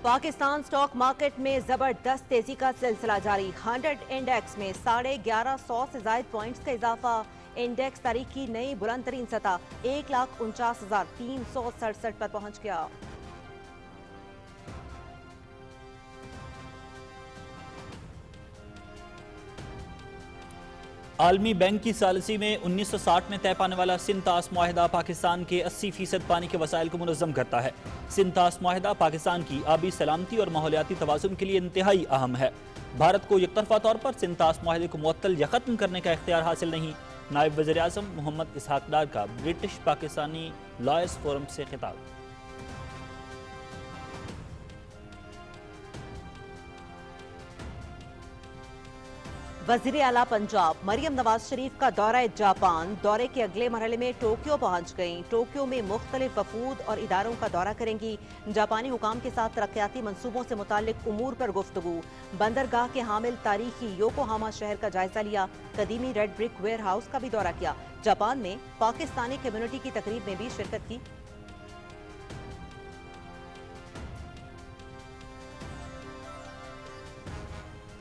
Pakistan stock market میں زبردست تیزی کا سلسلہ جاری 100 انڈیکس میں 1150 سے زائد پوائنٹس کا اضافہ انڈیکس تاریخ کی نئی بلند ترین سطح 1,49,367 پر پہنچ گیا۔ عالمی بینک کی ثالثی میں 1960 میں طے پانے والا سنتاس معاہدہ پاکستان کے 80% پانی کے وسائل کو منظم کرتا ہے۔ سنتاس معاہدہ پاکستان کی آبی سلامتی اور ماحولیاتی توازن کے لیے انتہائی اہم ہے۔ بھارت کو یک طرفہ طور پر سنتاس معاہدے کو معطل یا ختم کرنے کا اختیار حاصل نہیں۔ نائب وزیر اعظم محمد اسحاق ڈار کا برٹش پاکستانی لائرز فورم سے خطاب۔ وزیر اعلیٰ پنجاب مریم نواز شریف کا دورہ جاپان، دورے کے اگلے مرحلے میں ٹوکیو پہنچ گئیں۔ ٹوکیو میں مختلف وفود اور اداروں کا دورہ کریں گی۔ جاپانی حکام کے ساتھ ترقیاتی منصوبوں سے متعلق امور پر گفتگو۔ بندرگاہ کے حامل تاریخی یوکوہاما شہر کا جائزہ لیا۔ قدیمی ریڈ برک ویئر ہاؤس کا بھی دورہ کیا۔ جاپان میں پاکستانی کمیونٹی کی تقریب میں بھی شرکت کی۔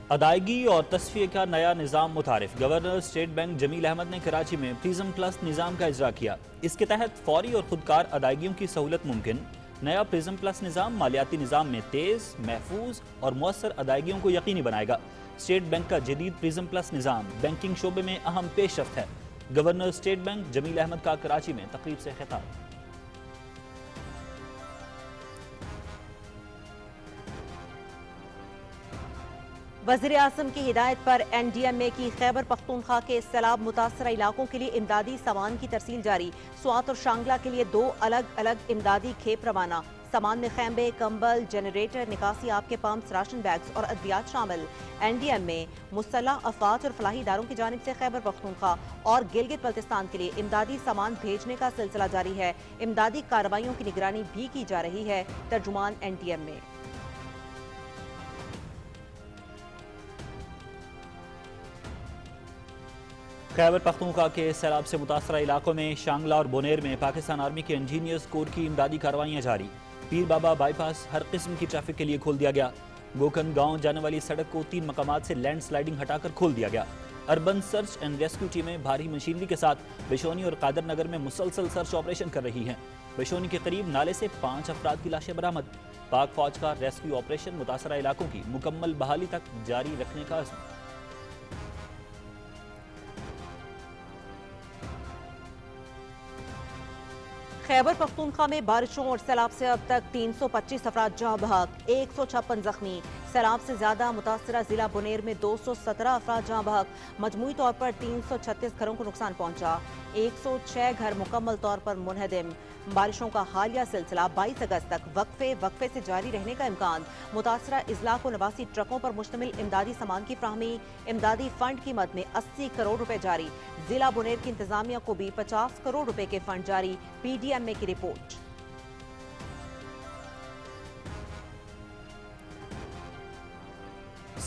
ادائیگی اور تصفیے کا نیا نظام متعارف۔ گورنر اسٹیٹ بینک جمیل احمد نے کراچی میں پریزم پلس نظام کا اجرا کیا۔ اس کے تحت فوری اور خودکار ادائیگیوں کی سہولت ممکن۔ نیا پریزم پلس نظام مالیاتی نظام میں تیز، محفوظ اور مؤثر ادائیگیوں کو یقینی بنائے گا۔ اسٹیٹ بینک کا جدید پریزم پلس نظام بینکنگ شعبے میں اہم پیش رفت ہے۔ گورنر اسٹیٹ بینک جمیل احمد کا کراچی میں تقریب سے خطاب۔ وزیر اعظم کی ہدایت پر این ڈی ایم اے کی خیبر پختونخوا کے سیلاب متاثرہ علاقوں کے لیے امدادی سامان کی ترسیل جاری۔ سوات اور شانگلہ کے لیے 2 الگ الگ امدادی کھیپ روانہ۔ سامان میں خیمے، کمبل، جنریٹر، نکاسی آب کے پمپس، راشن بیگز اور ادویات شامل۔ این ڈی ایم میں مسلح افواج اور فلاحی اداروں کی جانب سے خیبر پختونخوا اور گلگت بلتستان کے لیے امدادی سامان بھیجنے کا سلسلہ جاری ہے۔ امدادی کارروائیوں کی نگرانی بھی کی جا رہی ہے۔ ترجمان این ڈی ایم میں خیبر پختونخوا کے سیلاب سے متاثرہ علاقوں میں شانگلہ اور بونیر میں پاکستان آرمی کے انجینئرز کور کی امدادی کارروائیاں جاری۔ پیر بابا بائی پاس ہر قسم کی ٹریفک کے لیے کھول دیا گیا۔ گوکھن گاؤں جانے والی سڑک کو 3 مقامات سے لینڈ سلائیڈنگ ہٹا کر کھول دیا گیا۔ اربن سرچ اینڈ ریسکیو ٹیمیں بھاری مشینری کے ساتھ بشونی اور قادر نگر میں مسلسل سرچ آپریشن کر رہی ہیں۔ بشونی کے قریب نالے سے 5 افراد کی لاشیں برآمد۔ پاک فوج کا ریسکیو آپریشن متاثرہ علاقوں کی مکمل بحالی تک جاری رکھنے کا عزم۔ خیبر پختونخوا میں بارشوں اور سیلاب سے اب تک 325 افراد جاں بحق، 156 زخمی۔ سیلاب سے زیادہ متاثرہ ضلع بونیر میں 217 افراد جاں بحق، مجموعی طور پر 336 گھروں کو نقصان پہنچا، 106 گھر مکمل طور پر منہدم۔ بارشوں کا حالیہ سلسلہ 22 اگست تک وقفے سے جاری رہنے کا امکان۔ متاثرہ اضلاع کو 89 ٹرکوں پر مشتمل امدادی سامان کی فراہمی۔ امدادی فنڈ کی مد میں 80 کروڑ روپے جاری۔ ضلع بونیر کی انتظامیہ کو بھی 50 کروڑ روپے کے فنڈ جاری۔ پی ڈی ایم اے کی رپورٹ۔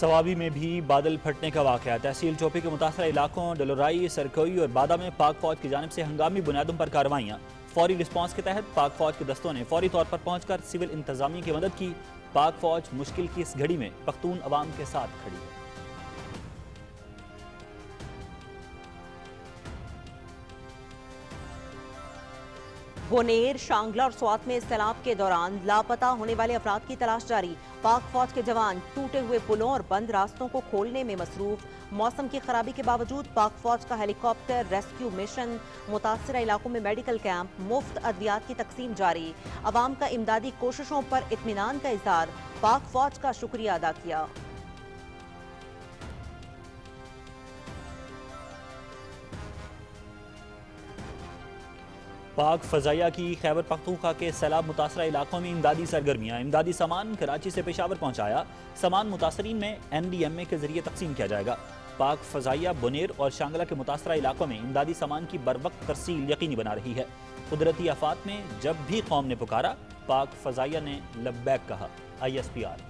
سوابی میں بھی بادل پھٹنے کا واقعہ۔ تحصیل چوپی کے متاثرہ علاقوں ڈلورائی، سرکوئی اور بادہ میں پاک فوج کی جانب سے ہنگامی بنیادوں پر کارروائیاں۔ فوری رسپانس کے تحت پاک فوج کے دستوں نے فوری طور پر پہنچ کر سول انتظامیہ کی مدد کی۔ پاک فوج مشکل کی اس گھڑی میں پختون عوام کے ساتھ کھڑی ہے۔ بونیر، شانگلہ اور سوات میں سیلاب کے دوران لاپتہ ہونے والے افراد کی تلاش جاری۔ پاک فوج کے جوان ٹوٹے ہوئے پلوں اور بند راستوں کو کھولنے میں مصروف۔ موسم کی خرابی کے باوجود پاک فوج کا ہیلی کاپٹر ریسکیو مشن۔ متاثرہ علاقوں میں میڈیکل کیمپ، مفت ادویات کی تقسیم جاری۔ عوام کا امدادی کوششوں پر اطمینان کا اظہار۔ پاک فوج کا شکریہ ادا کیا۔ پاک فضائیہ کی خیبر پختونخوا کے سیلاب متاثرہ علاقوں میں امدادی سرگرمیاں۔ امدادی سامان کراچی سے پشاور پہنچایا۔ سامان متاثرین میں این ڈی ایم اے کے ذریعے تقسیم کیا جائے گا۔ پاک فضائیہ بونیر اور شانگلہ کے متاثرہ علاقوں میں امدادی سامان کی بروقت ترسیل یقینی بنا رہی ہے۔ قدرتی آفات میں جب بھی قوم نے پکارا، پاک فضائیہ نے لبیک کہا۔ I S P R.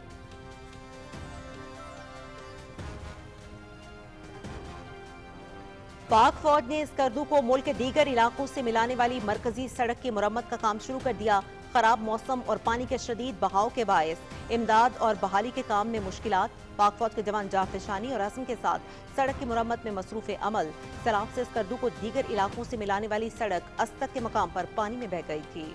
پاک فوج نے اسکردو کو ملک کے دیگر علاقوں سے ملانے والی مرکزی سڑک کی مرمت کا کام شروع کر دیا۔ खराब मौसम और पानी के शदीद बहाव के बायस इमदाद और बहाली के काम में मुश्किलात, पाक फौज के जवान जाफिशानी और अज़्म के साथ सड़क की मुरम्मत में मसरूफ़ अमल। सैलाब से स्कर्दू को दीगर इलाकों से मिलाने वाली सड़क अस्तक के मकाम पर पानी में बह गई थी।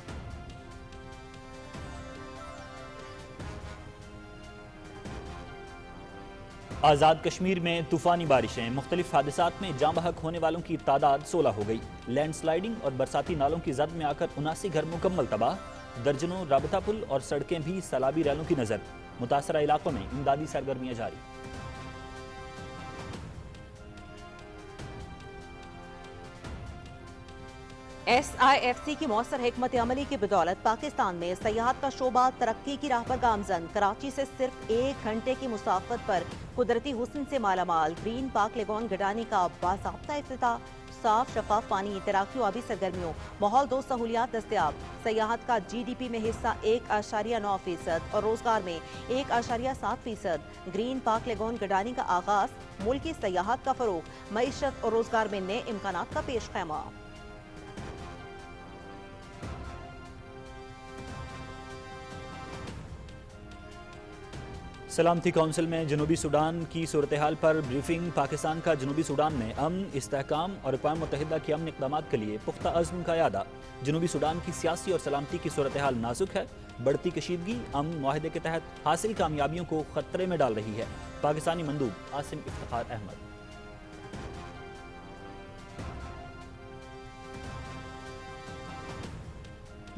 आज़ाद कश्मीर में तूफ़ानी बारिशें, मुख्तलिफ हादसात में जाँ बहक होने वालों की तादाद 16 हो गई। लैंड स्लाइडिंग और बरसाती नालों की जद में आकर 79 घर मुकम्मल तबाह। दर्जनों राबता पुल और सड़कें भी सैलाबी रैलों की नज़र। मुतासरा इलाकों में इमदादी सरगर्मियाँ जारी। SIFC की मौसर हिकमत अमली की बदौलत पाकिस्तान में सयाहत का शोबा तरक्की की राह पर गामजन। कराची से सिर्फ 1 घंटे की मुसाफत पर कुदरती हुस्न से मालामाल ग्रीन पार्क लेगोन गडानी का बाज़ाब्ता इफ्तिताह। साफ शफाफ पानी, तैराकी और आबी सरगर्मियों, माहौल दो सहूलियात दस्तयाब। सयाहत का GDP में हिस्सा 1.9% और रोजगार में 1.7%। ग्रीन पार्क लेगोन गडानी का आगाज, मुल्क की सयाहत का फरोग, मईशत और रोजगार में नए इम्कानात का पेश खैमा। सलामती कौंसिल में जनूबी सूडान की सूरत हाल पर ब्रीफिंग। पाकिस्तान का जनूबी सूडान में अमन, इस्तेहकाम और अक़वाम मुत्तहिदा के अमन इक़दामात के लिए पुख्ता अज़्म का यादा। जनूबी सूडान की सियासी और सलामती की सूरत हाल नाजुक है। बढ़ती कशीदगी अमन मुआहदे के तहत हासिल कामयाबियों को खतरे में डाल रही है। पाकिस्तानी मंदूब आसिम इफ्तिखार अहमद।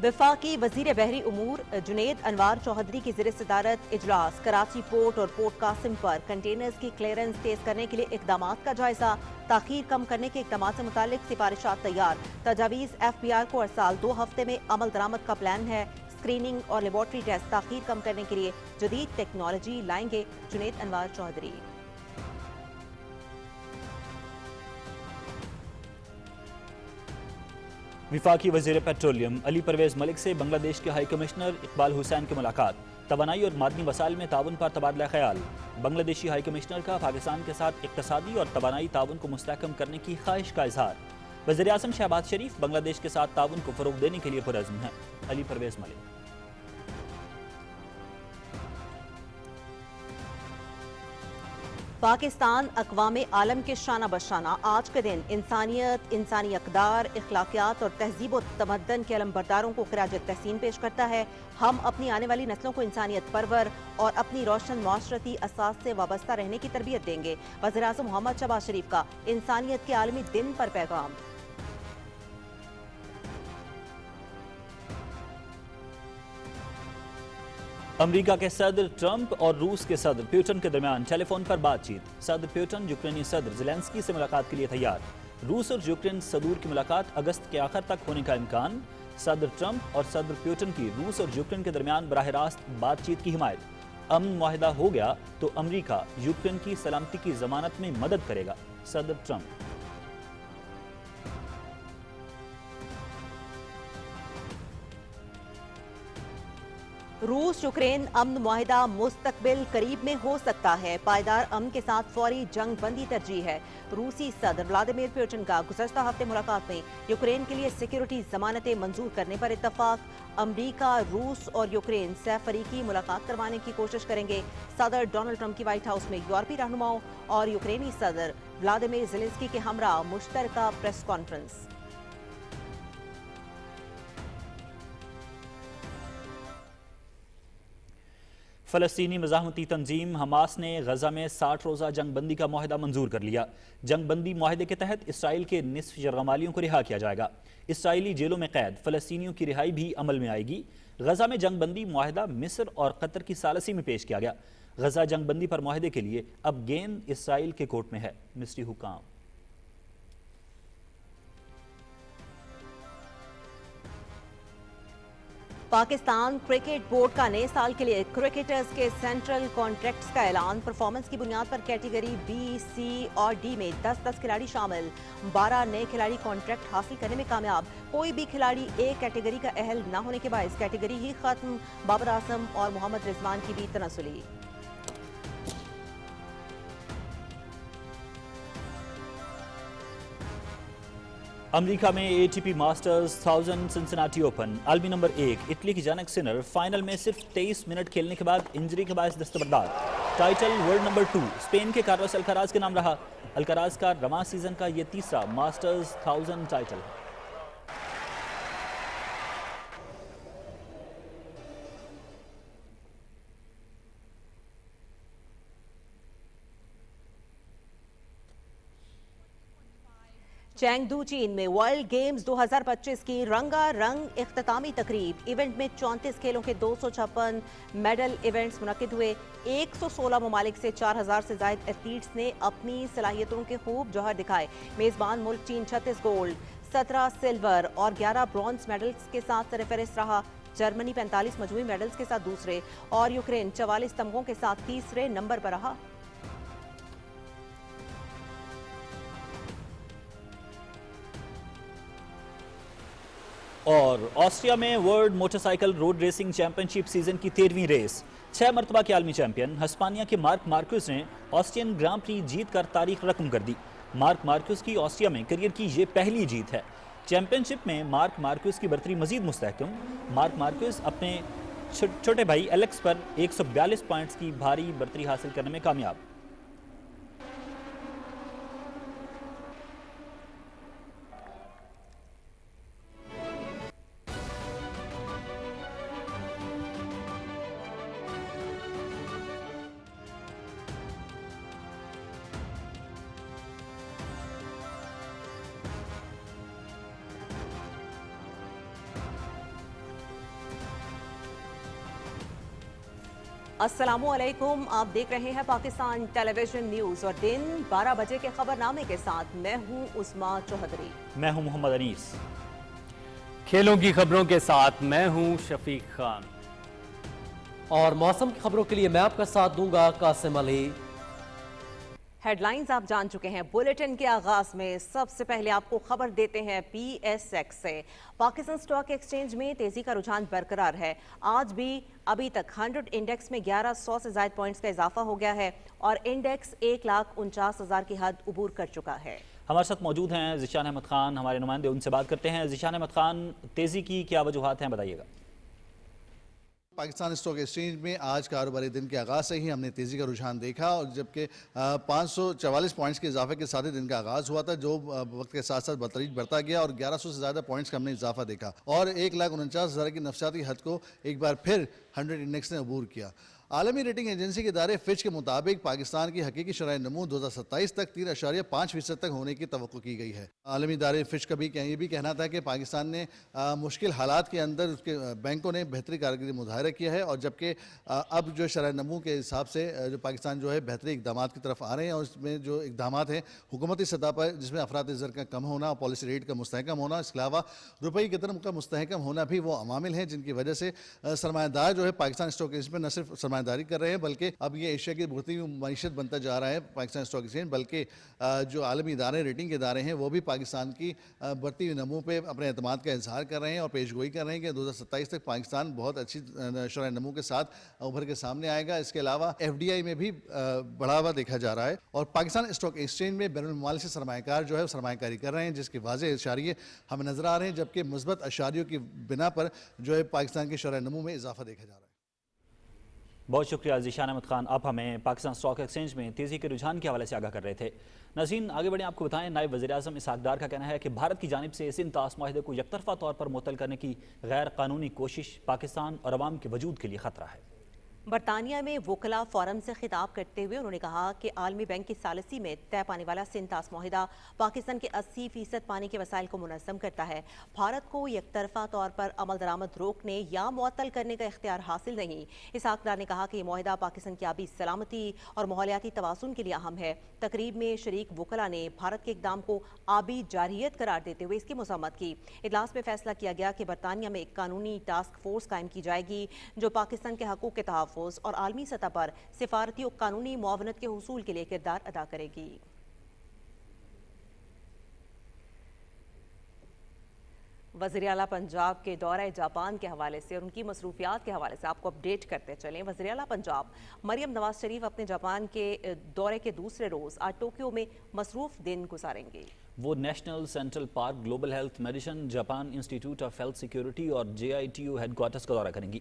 वफाकी वजीर बहरी उमूर जुनेद अनवार चौधरी की ज़ेर सदारत इजलास। कराची पोर्ट और पोर्ट कासिम पर कंटेनर्स की क्लियरेंस तेज करने के लिए इकदामात का जायजा। ताखीर कम करने के इकदामात से मुतालिक सिफारिशात तैयार। तजावीज़ FBR को हर साल 2 हफ्ते में अमल दरामद का प्लान है। स्क्रीनिंग और लेबॉर्ट्री टेस्ट ताखीर कम करने के लिए जदीद टेक्नोलॉजी लाएंगे जुनेद अनवार चौधरी। विफाकी वज़ीर पेट्रोलियम अली परवेज़ मलिक से बांग्लादेश के हाई कमिश्नर इकबाल हुसैन की मुलाकात। तवानाई और मादनी वसाइल में ताउन पर तबादला ख्याल। बांग्लादेशी हाई कमिश्नर का पाकिस्तान के साथ इक़्तिसादी और तवानाई ताउन को मुस्तहकम करने की ख्वाहिश का इजहार। वज़ीर आज़म शहबाज शरीफ बांग्लादेश के साथ ताउन को फ़रोग़ देने के लिए पुरअज़्म हैं। अली परवेज़ मलिक। पाकिस्तान अक़वाम आलम के शाना बशाना आज के दिन इंसानियत, इंसानी अक़दार, इख़लाक़ियात और तहज़ीब व तमद्दन के अलमबरदारों को ख़िराज तहसीन पेश करता है। हम अपनी आने वाली नस्लों को इंसानियत परवर और अपनी रोशन माशरती असास से वाबस्ता रहने की तरबियत देंगे। वज़ीर आज़म मोहम्मद शहबाज शरीफ का इंसानियत के आलमी दिन पर पैगाम। अमेरिका के सदर ट्रंप और रूस के सदर पुतिन के दरमियान टेलीफोन पर बातचीत। सदर पुतिन यूक्रेनी सदर ज़ेलेंस्की से मुलाकात के लिए तैयार। रूस और यूक्रेन सदूर की मुलाकात अगस्त के आखिर तक होने का इम्कान। सदर ट्रंप और सदर पुतिन की रूस और यूक्रेन के दरमियान बराह रास्त बातचीत की हिमायत। अमन मुआहिदा हो गया तो अमेरिका यूक्रेन की सलामती की जमानत में मदद करेगा। सदर ट्रंप। रूस यूक्रेन अमन मुआहिदा मुस्तकबिल करीब में हो सकता है। पायदार अमन के साथ फौरी जंग बंदी तरजीह है। रूसी सदर व्लादिमीर पुतिन का गुज़श्ता हफ्ते मुलाकात में यूक्रेन के लिए सिक्योरिटी जमानतें मंजूर करने पर इत्तफाक। अमरीका, रूस और यूक्रेन सह-फरीकी मुलाकात करवाने की कोशिश करेंगे। सदर डोनाल्ड ट्रंप की व्हाइट हाउस में यूरोपीय रहनुमाओं और यूक्रेनी सदर व्लादिमीर ज़ेलेंस्की के हमरा मुश्तरका प्रेस कॉन्फ्रेंस। फ़लस्तीनी मज़ाहमती तंजीम हमास ने गजा में 60 रोज़ा जंग बंदी का मुआहिदा मंजूर कर लिया। जंग बंदी मुआहिदे के तहत इसराइल के निस्फ यरगमालियों को रिहा किया जाएगा। इसराइली जेलों में कैद फ़लस्तीनियों की रिहाई भी अमल में आएगी। गजा में जंग बंदी मुआहिदा मिस्र और कतर की सालसी में पेश किया गया। गजा जंग बंदी पर मुआहिदे के लिए अब गेंद इसराइल के कोर्ट में है। मिस्री हुकाम। पाकिस्तान क्रिकेट बोर्ड का नए साल के लिए क्रिकेटर्स के सेंट्रल कॉन्ट्रैक्ट्स का ऐलान। परफॉर्मेंस की बुनियाद पर कैटेगरी B, C और D में 10-10 खिलाड़ी शामिल। 12 नए खिलाड़ी कॉन्ट्रैक्ट हासिल करने में कामयाब। कोई भी खिलाड़ी A कैटेगरी का अहल न होने के बायस कैटेगरी ही खत्म। बाबर आजम और मोहम्मद रिजवान की भी तनसुली। امریکہ میں ATP ماسٹرز 1000 سنسناٹی اوپن عالمی نمبر 1 اٹلی کی جانک سنر فائنل میں صرف 23 منٹ کھیلنے کے بعد انجری کے باعث دستبردار. ٹائٹل ورلڈ نمبر 2 اسپین کے کارلوس الکراز کے نام رہا. الکراز کا رواں سیزن کا یہ تیسرا ماسٹرز 1000 ٹائٹل ہے. چینگدو چین میں ورلڈ گیمز 2025 کی رنگا رنگ اختتامی تقریب. ایونٹ میں 34 کھیلوں کے 256 میڈل ایونٹس منعقد ہوئے. 116 ممالک سے 4000 سے زائد ایتھلیٹس نے اپنی صلاحیتوں کے خوب جوہر دکھائے. میزبان ملک چین 36 گولڈ 17 سلور اور 11 برونز میڈلز کے ساتھ سرفہرست رہا. جرمنی 45 مجموعی میڈلز کے ساتھ دوسرے اور یوکرین 44 تمغوں کے ساتھ تیسرے نمبر پر رہا. اور آسٹریا میں world motorcycle road racing championship season کی 13ویں ریس. 6 مرتبہ کے عالمی چیمپئن ہسپانیہ کے مارک مارکوس نے آسٹرین گران پری جیت کر تاریخ رقم کر دی. مارک مارکوس کی آسٹریا میں کیریئر کی یہ پہلی جیت ہے. چیمپئن شپ میں مارک مارکوس کی برتری مزید مستحکم. مارک مارکوس اپنے چھوٹے بھائی ایلیکس پر 142 پوائنٹس کی بھاری برتری حاصل کرنے میں کامیاب. السلام علیکم، آپ دیکھ رہے ہیں پاکستان ٹیلی ویژن نیوز اور دن 12 بجے کے خبر نامے کے ساتھ میں ہوں عثمان چوہدری. میں ہوں محمد انیس. کھیلوں کی خبروں کے ساتھ میں ہوں شفیق خان. اور موسم کی خبروں کے لیے میں آپ کا ساتھ دوں گا قاسم علی. ہیڈ لائنز آپ جان چکے ہیں. بلیٹن کے آغاز میں سب سے پہلے آپ کو خبر دیتے ہیں PSX سے. پاکستان اسٹاک ایکسچینج میں تیزی کا رجحان برقرار ہے. آج بھی ابھی تک 100 انڈیکس میں 1100 سے زائد پوائنٹس کا اضافہ ہو گیا ہے اور انڈیکس 1,49,000 کی حد عبور کر چکا ہے. ہمارے ساتھ موجود ہیں ذیشان احمد خان، ہمارے نمائندے، ان سے بات کرتے ہیں. ذیشان احمد خان، تیزی کی کیا وجوہات ہیں، بتائیے گا. پاکستان اسٹاک ایکسچینج میں آج کاروباری دن کے آغاز سے ہی ہم نے تیزی کا رجحان دیکھا اور جبکہ 544 پوائنٹس کے اضافے کے ساتھ ہی دن کا آغاز ہوا تھا، جو وقت کے ساتھ ساتھ بتدریج بڑھتا گیا اور 1100 سے زیادہ پوائنٹس کا ہم نے اضافہ دیکھا اور 1,49,000 کی نفسیاتی حد کو ایک بار پھر 100 انڈیکس نے عبور کیا. عالمی ریٹنگ ایجنسی کے ادارے فچ کے مطابق پاکستان کی حقیقی شرح نمو 2027 تک 3.5% تک ہونے کی توقع کی گئی ہے. عالمی ادارے فچ کا بھی یہ بھی کہنا تھا کہ پاکستان نے مشکل حالات کے اندر اس کے بینکوں نے بہتری کارکردگی مظاہرہ کیا ہے اور جبکہ اب جو شرح نمو کے حساب سے جو پاکستان جو ہے بہتری اقدامات کی طرف آ رہے ہیں اور اس میں جو اقدامات ہیں حکومتی سطح پر، جس میں افراط زر کا کم ہونا اور پالیسی ریٹ کا مستحکم ہونا، اس کے علاوہ روپے کی قدر کا مستحکم ہونا بھی وہ عوامل ہیں جن کی وجہ سے سرمایہ دار جو ہے پاکستان اسٹاک ایکسچینج میں نہ صرف سرمایہ داری کر رہے ہیں بلکہ اب یہ ایشیا کی بڑھتی ہوئی معیشت بنتا جا رہا ہے پاکستان اسٹاک ایکسچینج، بلکہ جو عالمی ادارے ریٹنگ کے ادارے ہیں وہ بھی پاکستان کی بڑھتی ہوئی نمو پہ اپنے اعتماد کا اظہار کر رہے ہیں اور پیش گوئی کر رہے ہیں کہ 2027 تک پاکستان بہت اچھی شرح نمو کے ساتھ ابھر کے سامنے آئے گا. اس کے علاوہ FDI میں بھی بڑھاوا دیکھا جا رہا ہے اور پاکستان اسٹاک ایکسچینج میں بین الممالک سے سرمایہ کار جو ہے سرمایہ کاری کر رہے ہیں جس کے واضح اشاریے ہمیں نظر آ رہے ہیں، جبکہ مثبت اشاریوں کی بنا پر جو ہے پاکستان کی شرح نمو میں اضافہ دیکھا جا رہا ہے. بہت شکریہ ذیشان احمد خان، آپ ہمیں پاکستان اسٹاک ایکسچینج میں تیزی کے رجحان کے حوالے سے آگاہ کر رہے تھے. ناظرین آگے بڑھیں، آپ کو بتائیں نائب وزیر اعظم اسحاق ڈار کا کہنا ہے کہ بھارت کی جانب سے اس انطاس معاہدے کو یک طرفہ طور پر معطل کرنے کی غیر قانونی کوشش پاکستان اور عوام کے وجود کے لیے خطرہ ہے. برطانیہ میں وکلا فورم سے خطاب کرتے ہوئے انہوں نے کہا کہ عالمی بینک کی ثالثی میں طے پانے والا سنتاس معاہدہ پاکستان کے 80% پانی کے وسائل کو منظم کرتا ہے. بھارت کو یک طرفہ طور پر عمل درآمد روکنے یا معطل کرنے کا اختیار حاصل نہیں. اسحاق ڈار نے کہا کہ یہ معاہدہ پاکستان کی آبی سلامتی اور ماحولیاتی توازن کے لیے اہم ہے. تقریب میں شریک وکلا نے بھارت کے اقدام کو آبی جارحیت قرار دیتے ہوئے اس کی مذمت کی. اجلاس میں فیصلہ کیا گیا کہ برطانیہ میں ایک قانونی ٹاسک فورس قائم کی جائے گی جو پاکستان کے حقوق کے تحفظ اور عالمی سطح پر سفارتی و قانونی معاونت کے حصول کے لیے کردار ادا کرے گی. وزیر اعلیٰ پنجاب کے دورہ جاپان کے حوالے سے اور ان کی مصروفیات کے حوالے سے آپ کو اپڈیٹ کرتے چلیں. وزیر اعلیٰ پنجاب مریم نواز شریف اپنے جاپان کے دورے کے دوسرے روز آج ٹوکیو میں مصروف دن گزاریں گے. वो national central park, global health medicine, Japan institute of health security और JITU हेडक्वार्टर्स का दौरा करेंगी।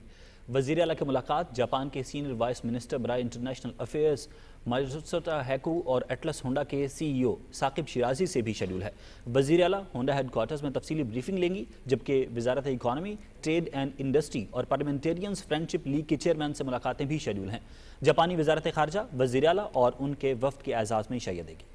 वज़ीर आला की मुलाकात जापान के सीनियर वाइस मिनिस्टर बराए इंटरनेशनल अफेयर्स मारुत्सुता हैकू और एटलस होंडा के CEO साकिब शिराजी से भी शेड्यूल है। वज़ीर आला होंडा हेडक्वार्टर्स में तफसीली ब्रीफिंग लेंगी, जबकि वजारत इकॉनमी, ट्रेड एंड इंडस्ट्री और पार्लियामेंटेरियंस फ्रेंडशिप लीग के चेयरमैन से मुलाकातें भी शेड्यूल हैं। जापानी वजारत खारजा वज़ीर आला और उनके वफ्द के एजाज़ में शैय्या देगी।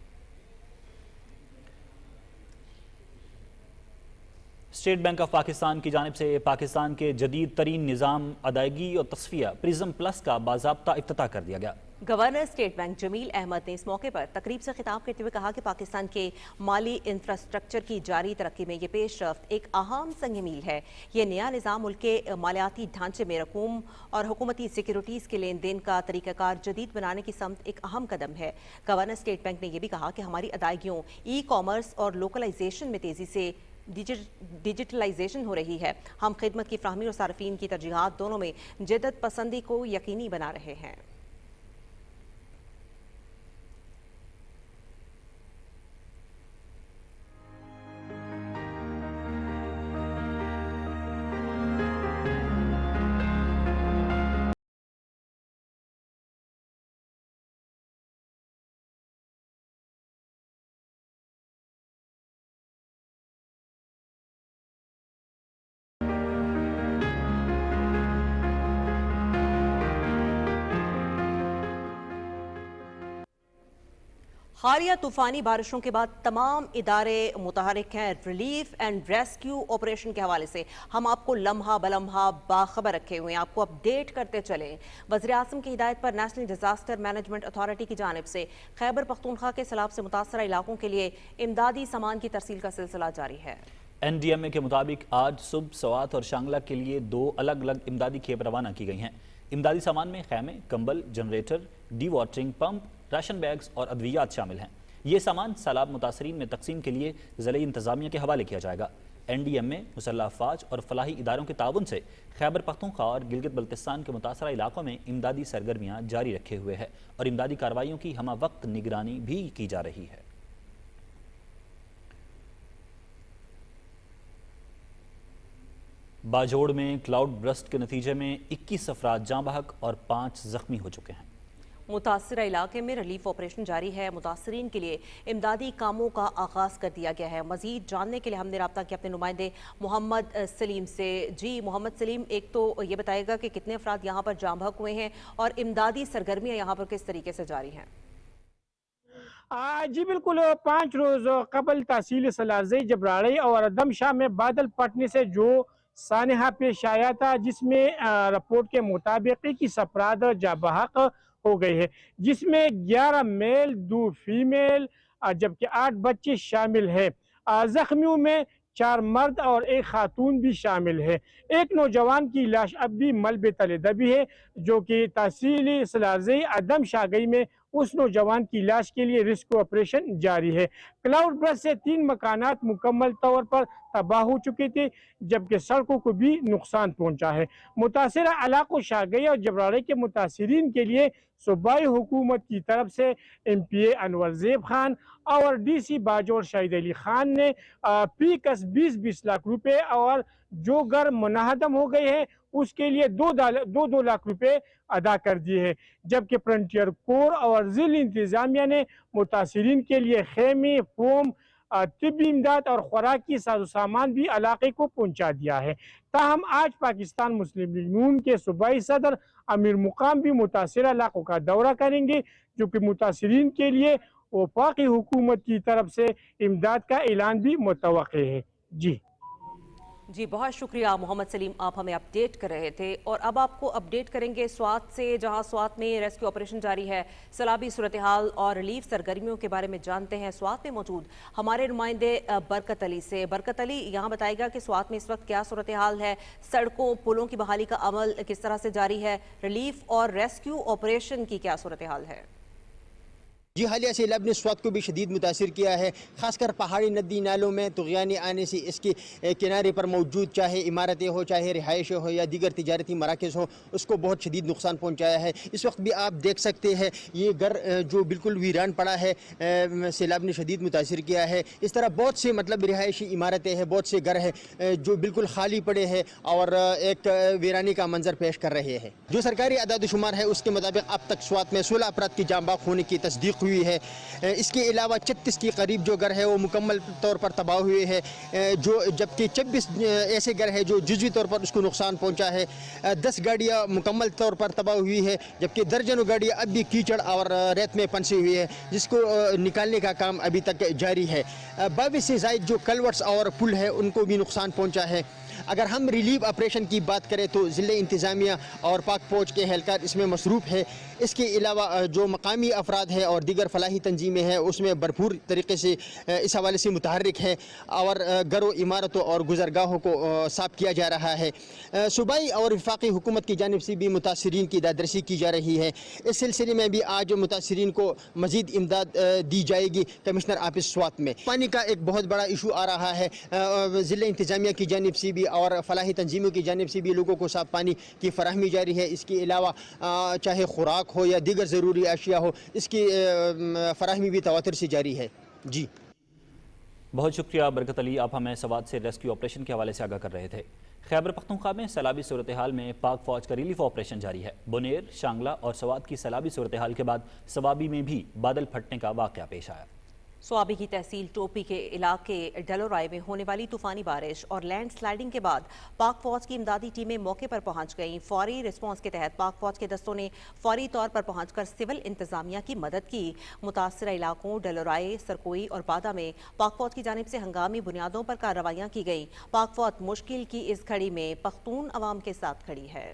स्टेट बैंक ऑफ पाकिस्तान की जानिब से पाकिस्तान के जदीद तरीन निज़ाम अदायगी और तस्फिया प्रिज्म प्लस का बाज़ाब्ता इफ्तिताह कर दिया गया। Governor state bank Jameel Ahmed ने इस मौके पर तकरीब से खिताब करते हुए कहा कि पाकिस्तान के माली इंफ्रास्ट्रक्चर की जारी तरक्की में ये पेशरफ्त एक अहम संग मील है। ये नया निज़ाम मुल्क के मालियाती ढांचे में रकूम और हुकूमती सिक्योरिटीज़ के लेन देन का तरीक़ाकार जदीद बनाने की समत एक अहम कदम है। गवर्नर स्टेट बैंक ने यह भी कहा कि हमारी अदायगियों, ई-कॉमर्स और लोकलाइजेशन में तेज़ी से डिजिटलाइजेशन हो रही है। हम खिदमत की फ्राहमी और सार्फिन की तरजीहात दोनों में जदत पसंदी को यकीनी बना रहे हैं। हालिया तूफानी बारिशों के बाद तमाम इदारे मुतहरिक हैं। रिलीफ एंड रेस्क्यू ऑपरेशन के हवाले से हम आपको लम्हा बलम्हा बाखबर रखे हुए हैं, आपको अपडेट करते चलें। वज़ीर आज़म की हिदायत पर नेशनल डिजास्टर मैनेजमेंट अथॉरिटी की जानिब से खैबर पख्तूनख्वा के सैलाब से मुतासरा इलाकों के लिए इमदादी सामान की तरसील का सिलसिला जारी है। NDMA के मुताबिक आज सुबह सवात और शांगला के लिए 2 अलग अलग इमदादी खेप रवाना की गई हैं। इमदादी सामान में खैमे, कंबल, generator, D watering pump, ration bags और अद्वियात शामिल हैं। ये सामान सैलाब मुतासरीन में तकसीम के लिए ज़िला इंतज़ामिया के हवाले किया जाएगा। NDMA, मुसल्लह अफवाज और फलाही इदारों के ताउन से खैबर पख्तूनख्वा और गिलगित बल्तिस्तान के मुतासरा इलाकों में इमदादी सरगर्मियाँ जारी रखे हुए है और इमदादी कार्रवाइयों की हमा वक्त निगरानी भी की जा रही है। बाजोड़ में क्लाउड ब्रस्ट के नतीजे में 21 अफराद जाँ बहक और 5 जख्मी हो चुके हैं। मुतासरा इलाके में रिलीफ ऑपरेशन जारी है। मुतासरीन के लिए इमदादी कामों का आगाज कर दिया गया है। मजीद जानने के लिए हमने रब्ता किया अपने नुमाइंदे मोहम्मद सलीम से। जी मोहम्मद सलीम, एक तो ये बताएगा कि कितने अफराद यहाँ पर जाँ बहक हुए हैं और इमदादी सरगर्मियाँ यहाँ पर किस तरीके से जारी हैं? जी बिल्कुल, 5 रोज कबल तहसील सलारज़ई, जबराड़ी और दमशाह में बादल फटने से जो सानहा पेश आया था, जिसमें रिपोर्ट के मुताबिक 21 अफराद जाँ बहक हो गए हैं, जिसमें 11 मेल 2 फीमेल जबकि 8 बच्चे शामिल हैं। जख्मियों में 4 मर्द और 1 खातून भी शामिल है। एक नौजवान की लाश अब भी मलबे तले दबी है, जो कि तहसील सलारज़ई अदम शागई में उस नौजवान की लाश के लिए रेस्क्यू ऑपरेशन जारी है। क्लाउड ब्रस्ट से 3 मकानात मुकम्मल तौर पर तबाह हो चुके थे, जबकि सड़कों को भी नुकसान पहुंचा है। मुतासरा इलाकों शागई और जबराड़ी के मुतासरीन के लिए सूबाई हुकूमत की तरफ से MPA अनवर ज़ेब खान और DC बाजोड़ शाहिद अली खान ने पीकस 20-20 लाख रुपए और जो घर मुनाहदम हो गए हैं उसके लिए 2 लाख रुपए अदा कर दिए हैं, जबकि फ्रंटियर कोर और जिला इंतजामिया ने मुतासरीन के लिए खेमे, फोम, तिब्बी इमदाद और खुराकी साजो सामान भी इलाके को पहुंचा दिया है। ताहम आज पाकिस्तान मुस्लिम लीग नून के सूबाई सदर अमीर मुकाम भी मुतासरा इलाकों का दौरा करेंगे, जो कि मुतासरीन के लिए वफाकी हुकूमत की तरफ से इमदाद का ऐलान भी मुतवक्के है। जी बहुत शुक्रिया मोहम्मद सलीम, आप हमें अपडेट कर रहे थे। और अब आपको अपडेट करेंगे स्वात से, जहां स्वात में रेस्क्यू ऑपरेशन जारी है। सैलाबी सूरत हाल और रिलीफ सरगर्मियों के बारे में जानते हैं स्वात में मौजूद हमारे नुमाइंदे बरकत अली से। बरकत अली यहाँ बताएगा कि स्वात में इस वक्त क्या सूरत हाल है, सड़कों पुलों की बहाली का अमल किस तरह से जारी है, रिलीफ और रेस्क्यू ऑपरेशन की क्या सूरत हाल है? जी हालिया सैलाब ने स्वात को भी शदीद मुतासर किया है, खासकर पहाड़ी नदी नालों में तुग़यानी आने से इसके किनारे पर मौजूद चाहे इमारतें हो, चाहे रिहाइशें हो या दीगर तिजारती मराकज़ हो, उसको बहुत शदीद नुकसान पहुँचाया है। इस वक्त भी आप देख सकते हैं ये घर जो बिल्कुल वीरान पड़ा है, सैलाब ने शदीद मुतासर किया है। इस तरह बहुत से मतलब रिहायशी इमारतें हैं, बहुत से घर हैं जो बिल्कुल खाली पड़े हैं और एक वीरानी का मंजर पेश कर रहे हैं। जो सरकारी अदाद शुमार है उसके मुताबिक अब तक स्वात में 16 अफराद की जाँ बाख होने की तस्दीक हुई है। इसके अलावा 36 के करीब जो घर है वो मुकम्मल तौर पर तबाह हुए हैं, जो जबकि 26 ऐसे घर है जो जुज़वी तौर पर उसको नुकसान पहुंचा है। 10 गाड़ियाँ मुकम्मल तौर पर तबाह हुई है, जबकि दर्जनों गाड़ियाँ अब भी कीचड़ और रेत में फंसी हुई है, जिसको निकालने का काम अभी तक जारी है। 22 से ज़ायद जो कलवर्ट्स और पुल है उनको भी नुकसान पहुँचा है। अगर हम रिलीफ ऑपरेशन की बात करें तो ज़िले इंतज़ामिया और पाक फौज के एहलकार इसमें मसरूफ़ है। इसके अलावा जो मकामी अफराद हैं और दीगर फलाही तंजीमें हैं उसमें भरपूर तरीके से इस हवाले से मुतहर्रिक है और घरों, इमारतों और गुज़रगाहों को साफ़ किया जा रहा है। सूबाई और वफाकी हुकूमत की जानिब से भी मुतासरीन की दादरसी की जा रही है। इस सिलसिले में भी आज मुतासरीन को मज़ीद इमदाद दी जाएगी। कमिश्नर ऑफिस स्वात में पानी का एक बहुत बड़ा इशू आ रहा है। ज़िले इंतज़ामिया की जानिब से भी और फलाही तंजीमों की जानिब से भी लोगों को साफ पानी की फराहमी जारी है। इसके अलावा चाहे खुराक हो या दीगर ज़रूरी अशिया हो, इसकी फराहमी भी तवातुर से जारी है। जी बहुत शुक्रिया बरकत अली, आप हमें सवात से रेस्क्यू ऑपरेशन के हवाले से आगाह कर रहे थे। खैबर पख्तूनख्वा में सैलाबी सूरत हाल में पाक फौज का रिलीफ ऑपरेशन जारी है। बुनेर, शांगला और सवात की सैलाबी सूरत हाल के बाद सवाबी में भी बादल फटने का वाक़या पेश आया। स्वाबी की तहसील टोपी के इलाके डलोराय में होने वाली तूफानी बारिश और लैंड स्लाइडिंग के बाद पाक फौज की इमदादी टीमें मौके पर पहुंच गईं। फौरी रिस्पांस के तहत पाक फौज के दस्तों ने फौरी तौर पर पहुंचकर सिविल इंतजामिया की मदद की। मुतासरा इलाकों डलोराय, सरकोई और बादा में पाक फौज की जानिब से हंगामी बुनियादों पर कार्रवाइयां की गईं। पाक फौज मुश्किल की इस घड़ी में पख्तून अवाम के साथ खड़ी है।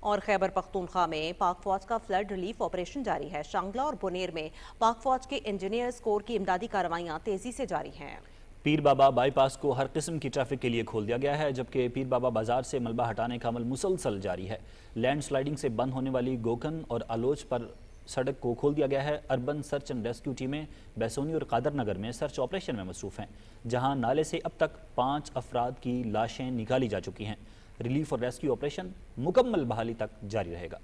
और खैबर पख्तूनख्वा में पाक फौज का फ्लड रिलीफ ऑपरेशन जारी है। शांगला और बुनेर में पाक फौज के इंजीनियर्स कोर की इमदादी कार्रवाइयां तेजी से जारी हैं। पीर बाबा बाईपास को हर किस्म की ट्रैफिक के लिए खोल दिया गया है, जबकि पीर बाबा बाजार से मलबा हटाने का अमल मुसलसल जारी है। लैंड स्लाइडिंग से बंद होने वाली गोकन और आलोच पर सड़क को खोल दिया गया है। अर्बन सर्च एंड रेस्क्यू टीमें बैसोनी और कादर नगर में सर्च ऑपरेशन में मसरूफ़ हैं, जहां नाले से अब तक 5 अफराद की लाशें निकाली जा चुकी हैं। रिलीफ और रेस्क्यू ऑपरेशन मुकम्मल बहाली तक जारी रहेगा।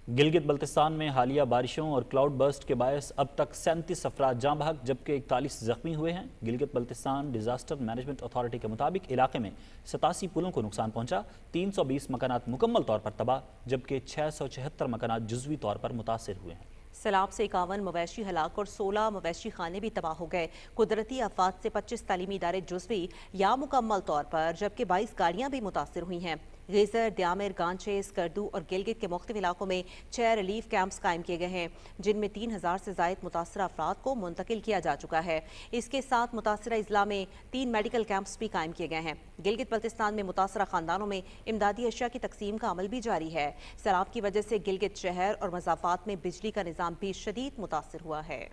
गिलगित बल्तिस्तान में हालिया बारिशों और क्लाउड बर्स्ट के बायस अब तक 37 अफराद जाँ बहक जबकि 41 जख्मी हुए हैं। Gilgit Baltistan disaster management authority के मुताबिक इलाके में 87 पुलों को नुकसान पहुंचा, 320 मकानात मुकम्मल तौर पर तबाह जबकि 676 मकानात जुज़वी तौर पर मुतासिर हुए हैं। सैलाब से 51 मवेशी हलाक और 16 मवेशी खाने भी तबाह हो गए। कुदरती आफात से 25 तालीमी इदारे जुज़वी या मुकम्मल तौर पर जबकि 22 गाड़ियाँ भी मुतासिर हुई हैं। गेजर, द्यामिर, गांचे, स्कर्दू और गिलगित के मुख्तलिफ इलाकों में 6 रिलीफ कैंप्स कायम किए गए हैं, जिनमें 3000 से ज़ायद मुतासरा अफराद को मुंतकिल किया जा चुका है। इसके साथ मुतासरा अजला में 3 मेडिकल कैंप्स भी कायम किए गए हैं। गिलगित बल्तिस्तान में मुतासरा खानदानों में इमदादी अशिया की तकसीम का अमल भी जारी है। सैलाब की वजह से गिलगित शहर और मज़ाफ़ात में बिजली का निज़ाम भी शदीद मुतासिर हुआ है।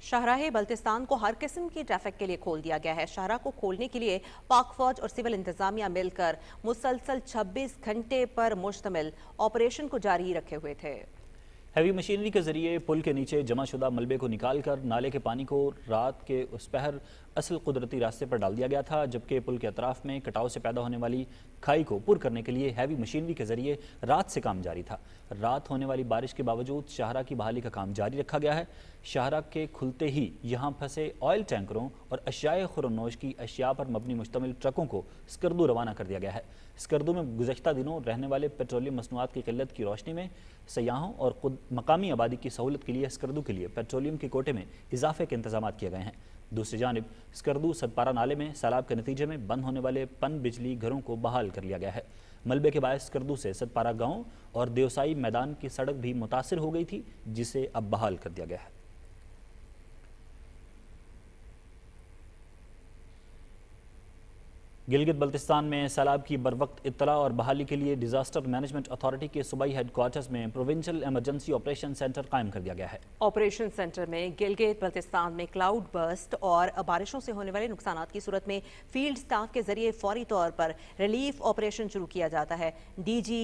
शाहराह बल्तिस्तान को हर किस्म की ट्रैफिक के लिए खोल दिया गया है। शाहराह को खोलने के लिए पाक फौज और सिविल इंतजामिया मिलकर मुसलसल 26 घंटे पर मुश्तमिल ऑपरेशन को जारी रखे हुए थे। हैवी मशीनरी के जरिए पुल के नीचे जमा शुदा मलबे को निकालकर नाले के पानी को रात के उस पहर असल कुदरती रास्ते पर डाल दिया गया था, जबकि पुल के अतराफ में कटाव से पैदा होने वाली खाई को पुर करने के लिए हैवी मशीनरी के जरिए रात से काम जारी था। रात होने वाली बारिश के बावजूद शाहराह की बहाली का काम जारी रखा गया है। शाहराह के खुलते ही यहाँ फंसे ऑयल टैंकरों और अशियाए खुरनोश की अशिया पर मबनी मुश्तमिल ट्रकों को स्कर्दू रवाना कर दिया गया है। स्कर्दू में गुज़श्ता दिनों रहने वाले पेट्रोलियम मसनूआत की किल्लत की रोशनी में सयाहों और खुद मकामी आबादी की सहूलत के लिए स्कर्दू के लिए पेट्रोलियम के कोटे में इजाफे के इंतजाम किए गए हैं। दूसरी जानिब स्कर्दू सदपारा नाले में सैलाब के नतीजे में बंद होने वाले पन बिजली घरों को बहाल कर लिया गया है। मलबे के बायस स्कर्दू से सदपारा गाँव और देवसाई मैदान की सड़क भी मुतासिर हो गई थी, जिसे अब बहाल कर दिया गया है। गिलगित बल्तिस्तान में सैलाब की बरवक्त इत्तला और बहाली के लिए डिजास्टर मैनेजमेंट अथॉरिटी के सूबाई हेडक्वार्टर्स में प्रोविंशियल इमरजेंसी ऑपरेशन सेंटर कायम कर दिया गया है। ऑपरेशन सेंटर में गिलगित बल्तिस्तान में क्लाउड बर्स्ट और बारिशों से होने वाले नुकसानात की सूरत में फील्ड स्टाफ के जरिए फौरी तौर पर रिलीफ ऑपरेशन शुरू किया जाता है। DG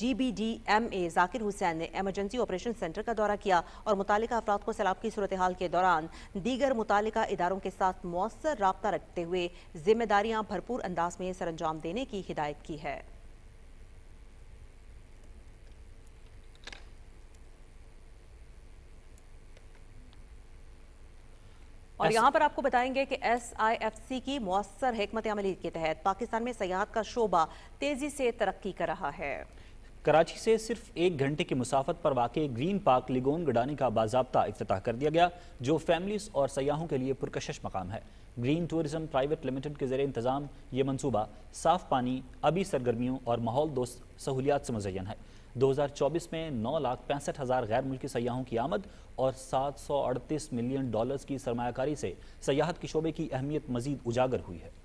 GBDMA जाकिर हुसैन ने इमरजेंसी ऑपरेशन सेंटर का दौरा किया और मुतालिका अफराद को सैलाब की सूरत हाल के दौरान दीगर मुतालिका इदारों के साथ मौसर राब्ता रखते हुए जिम्मेदारियां भरपूर अंदाज में सरंजाम देने की हिदायत की है। और यहाँ पर आपको बताएंगे कि SIFC की मौसर हिकमत अमली के तहत पाकिस्तान में सयाहत का शोबा तेजी से तरक्की कर रहा है। कराची से सिर्फ 1 घंटे की मुसाफत पर वाक़े ग्रीन पार्क लिगोन गडानी का बाज़ाब्ता इफ्तिताह कर दिया गया, जो फैमिलीज और सयाहों के लिए पुरकशिश मकाम है। ग्रीन टूरिज्म प्राइवेट लिमिटेड के ज़रिए इंतज़ाम ये मनसूबा साफ़ पानी, आबी सरगर्मियों और माहौल दोस्त सहूलियात से मुज़य्यन है। 2024 में 9,65,000 गैर मुल्की सयाहों की आमद और $738 मिलियन की सरमायाकारी से सयाहत के शोबे की अहमियत मज़ीद उजागर हुई है।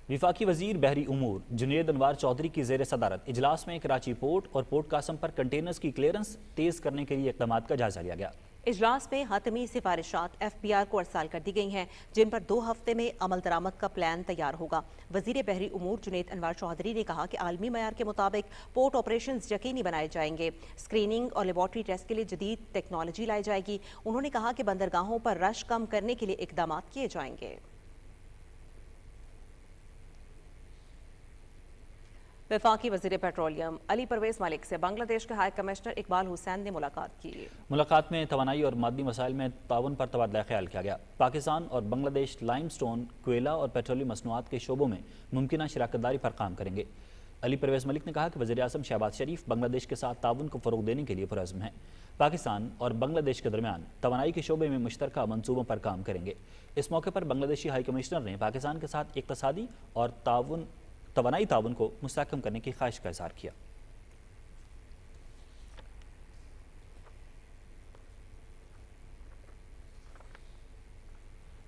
विफाकी वजीर बहरी उमूर जुनेद अनवार चौधरी की ज़ेर सदारत इजलास में कराची पोर्ट और पोर्ट कासम पर कंटेनर्स की क्लियरेंस तेज़ करने के लिए इक़दामात का जायजा लिया गया। इजलास में हतमी सिफारिशात FPR को अरसाल कर दी गई हैं, जिन पर 2 हफ्ते में अमल दरामद का प्लान तैयार होगा। वजीर बहरी उमूर जुनेद अनवार चौधरी ने कहा कि आलमी मयार के मुताबिक पोर्ट ऑपरेशन यकीनी बनाए जाएंगे। स्क्रीनिंग और लेबॉर्ट्री टेस्ट के लिए जदीद टेक्नोलॉजी लाई जाएगी। उन्होंने कहा कि बंदरगाहों पर रश कम करने के लिए इकदामात किए जाएंगे। वफाकी वज़ीर पेट्रोलियम अली परवेज़ मलिक से बांग्लादेश के हाई कमिश्नर इकबाल हुसैन ने मुलाकात की। मुलाकात में तवानाई और मादी मसाइल में ताउन पर तबादला ख्याल किया गया। पाकिस्तान और बांग्लादेश लाइमस्टोन, कोयला और पेट्रोलियम मसनूआत के शोबों में मुमकिन शराकतदारी पर काम करेंगे। अली परवेज़ मलिक ने कहा कि वज़ीर आज़म शहबाज शरीफ बांग्लादेश के साथ ताउन को फ़रोग़ देने के लिए पुरअज़्म हैं। पाकिस्तान और बांग्लादेश के दरमियान तवानाई के शोबे में मुश्तरका मंसूबों पर काम करेंगे। इस मौके पर बांग्लादेशी हाई कमिश्नर ने पाकिस्तान के साथ इक़्तिसादी और तवानाई ताउन को मुस्तहकम करने की ख्वाहिश का इज़हार किया।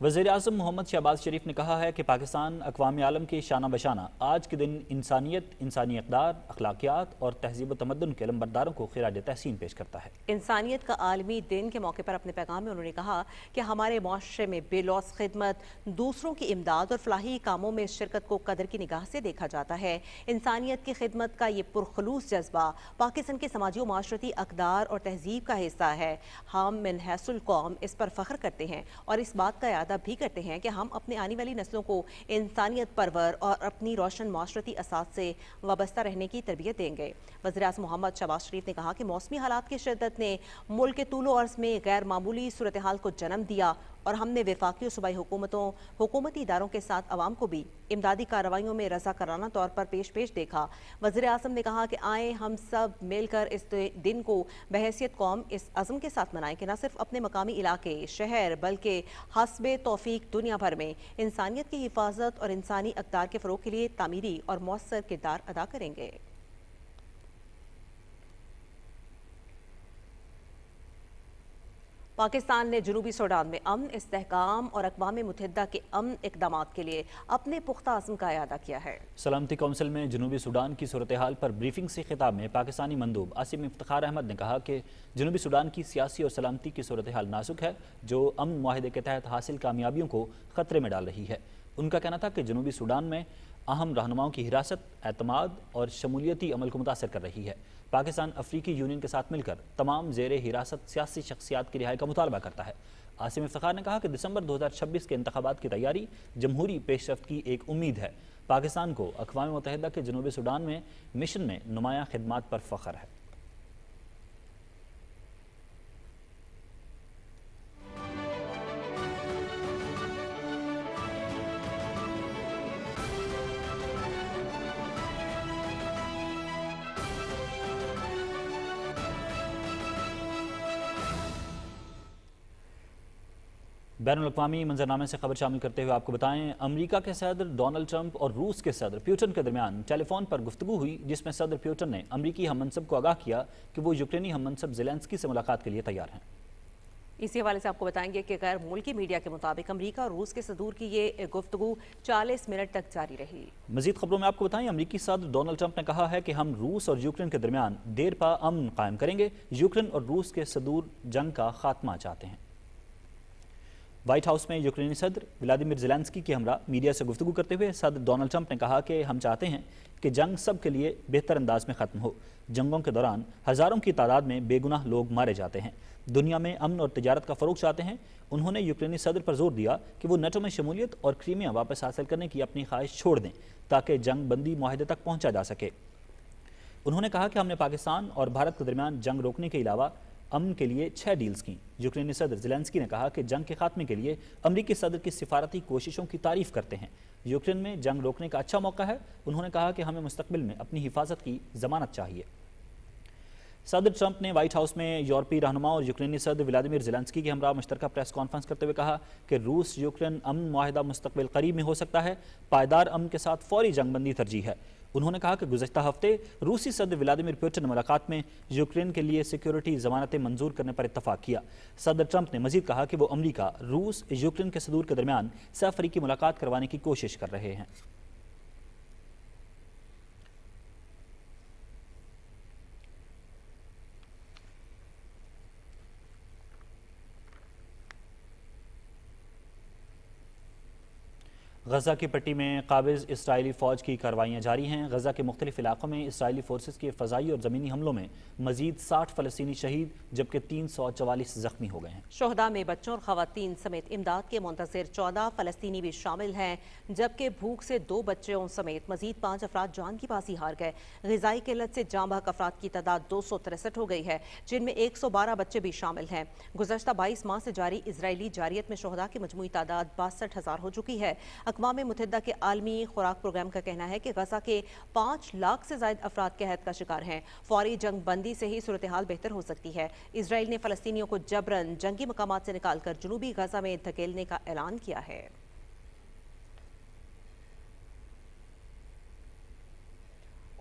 वज़ीर आज़म मोहम्मद शहबाज शरीफ ने कहा है कि पाकिस्तान अक़वाम आलम के शाना बशाना आज के दिन इंसानियत, इंसानी इक़दार, अखलाकियात और तहज़ीब व तमद्दुन के लंबरदारों को खिराज तहसीन पेश करता है। इंसानियत का आलमी दिन के मौके पर अपने पैगाम में उन्होंने कहा कि हमारे मुआशरे में बेलौस खिदमत, दूसरों की इमदाद और फलाही कामों में शिरकत को कदर की निगाह से देखा जाता है। इंसानियत की खिदमत का ये पुरखलूस जज्बा पाकिस्तान के समाजी और माशरती अक़दार और तहज़ीब का हिस्सा है। हम मिन हैसुल कौम इस पर फ़ख्र करते हैं और इस बात का याद भी करते हैं कि हम अपने आने वाली नस्लों को इंसानियत परवर और अपनी रोशन माशरती असास से वाबस्ता रहने की तरबियत देंगे। वज़ीर आज़म मोहम्मद शहबाज शरीफ ने कहा कि मौसमी हालात की शिद्दत ने मुल्क के तूलो अर्ज़ में गैर मामूली सूरत हाल को जन्म दिया और हमने वफाकी और सूबाई हुकूमती इदारों के साथ अवाम को भी इमदादी कार्रवाइयों में रज़ाकाराना तौर पर पेश देखा। वज़ीर आज़म ने कहा कि आए हम सब मिलकर इस दिन को बहैसियत कौम इस अज़म के साथ मनाएं कि न सिर्फ अपने मकामी इलाके, शहर, बल्कि हस्बे तौफीक दुनिया भर में इंसानियत की हिफाजत और इंसानी अक़दार के फ़रोग़ के लिए तामीरी और मौसर किरदार अदा करेंगे। पाकिस्तान ने जनूबी सूडान में अमन, इस्तेहकाम और अक़वाम मुत्तहिदा के अमन इक़दामात के लिए अपने पुख्ता अज़्म का इआदा किया है। सलामती कौंसिल में जनूबी सूडान की सूरत हाल पर ब्रीफिंग से खिताब में पाकिस्तानी मंदूब आसिम इफ्तिखार अहमद ने कहा कि जनूबी सूडान की सियासी और सलामती की सूरत हाल नाजुक है, जो अमन मुआहिदे के तहत हासिल कामयाबियों को ख़तरे में डाल रही है। उनका कहना था कि जनूबी सूडान में अहम रहनुमाओं की हिरासत, एतमाद और शमूलियती अमल को मुतासर कर रही है। पाकिस्तान अफ्रीकी यूनियन के साथ मिलकर तमाम ज़ेरे हिरासत सियासी शख्सियात की रिहाई का मुतालबा करता है। आसिम इफ्तिखार ने कहा कि दिसंबर 2026 के इंतखाबात की तैयारी जमहूरी पेशरफ्त की एक उम्मीद है। पाकिस्तान को अक़वाम मुत्तहिदा के जनूबी सूडान में मिशन में नुमायाँ खिदमात पर फ़ख्र है। बैनुल-अक़वामी मंजरनामे से खबर शामिल करते हुए आपको बताएं, अमेरिका के सदर डोनाल्ड ट्रंप और रूस के सदर प्यूटन के दरमियान टेलीफोन पर गुफ्तगू हुई, जिसमें सदर प्यूटन ने अमेरिकी हम मनसब को आगाह किया कि वो यूक्रेनी हम मनसब ज़ेलेंस्की से मुलाकात के लिए तैयार हैं। इसी हवाले से आपको बताएंगे कि गैर मुल्की मीडिया के मुताबिक अमरीका और रूस के सदूर की ये गुफ्तगू 40 मिनट तक जारी रही। मजीद खबरों में आपको बताएं, अमरीकी सदर डोनाल्ड ट्रंप ने कहा है कि हम रूस और यूक्रेन के दरमियान देर पा अमन कायम करेंगे। यूक्रेन और रूस के सदूर जंग का खात्मा चाहते हैं। व्हाइट हाउस में यूक्रेनी सदर व्लादिमीर ज़ेलेंस्की के हमरा मीडिया से गुफ्तगू करते हुए सदर डोनाल्ड ट्रंप ने कहा कि हम चाहते हैं कि जंग सब के लिए बेहतर अंदाज में ख़त्म हो। जंगों के दौरान हज़ारों की तादाद में बेगुनाह लोग मारे जाते हैं। दुनिया में अमन और तिजारत का फ़रोग चाहते हैं। उन्होंने यूक्रेनी सदर पर जोर दिया कि वो नेटो में शमूलियत और क्रीमिया वापस हासिल करने की अपनी ख्वाहिश छोड़ दें ताकि जंग बंदी माहिदे तक पहुँचा जा सके। उन्होंने कहा कि हमने पाकिस्तान और भारत के दरमियान जंग रोकने के अलावा अमन के लिए 6 डील्स की। यूक्रेनी सदर ज़ेलेंस्की ने कहा कि जंग के खात्मे के लिए अमरीकी सदर की सिफारती कोशिशों की तारीफ करते हैं। यूक्रेन में जंग रोकने का अच्छा मौका है। उन्होंने कहा कि हमें मुस्तकबिल में अपनी हिफाजत की जमानत चाहिए। सदर ट्रंप ने व्हाइट हाउस में यूरोपीय रहनुमा और यूक्रेनी सदर व्लादिमीर ज़ेलेंस्की के हमरा मुश्तरका प्रेस कॉन्फ्रेंस करते हुए कहा कि रूस यूक्रेन अमन माहिदा मुस्तकबिल करीब में हो सकता है। पायदार अमन के साथ फौरी जंग बंदी तरजीह है। उन्होंने कहा कि गुज़श्ता हफ्ते रूसी सदर व्लादिमीर पुतिन ने मुलाकात में यूक्रेन के लिए सिक्योरिटी ज़मानतें मंजूर करने पर इत्तफाक किया। सदर ट्रंप ने मजीद कहा कि वो अमरीका, रूस, यूक्रेन के सदूर के दरमियान सफ़रीकी मुलाकात करवाने की कोशिश कर रहे हैं। गजा की पट्टी में काबिज इसराइली फ़ौज की कार्रवाइयाँ जारी हैं। गजा के मुख्तलिफ इलाकों में इसराइली फोर्सेस के फ़ज़ाई और ज़मीनी हमलों में मजीद 60 फ़लस्तीनी शहीद जबकि 344 ज़ख्मी हो गए हैं। शोहदा में बच्चों और ख़वातीन समेत इमदाद के मुंतज़िर 14 फ़लस्तीनी भी शामिल हैं, जबकि भूख से 2 बच्चों समेत मजीद 5 अफराद जान की बाजी हार गए। ग़िज़ाई किल्लत से जाँ बहक अफराद की तादाद 263 हो गई है, जिनमें 112 बच्चे भी शामिल हैं। गुज़श्ता 22 माह से जारी इजरायली जारियत में शोहदा की मजमूई तादाद 62,000 हो चुकी है। अक़वाम मुत्तहिदा के आलमी खुराक प्रोग्राम का कहना है कि गजा के 5 लाख से ज़ायद अफराद कहत का शिकार हैं। फौरी जंग बंदी से ही सूरत हाल बेहतर हो सकती है। इसराइल ने फ़लस्तीनियों को जबरन जंगी मकामात से निकालकर जनूबी गजा में धकेलने का ऐलान किया है।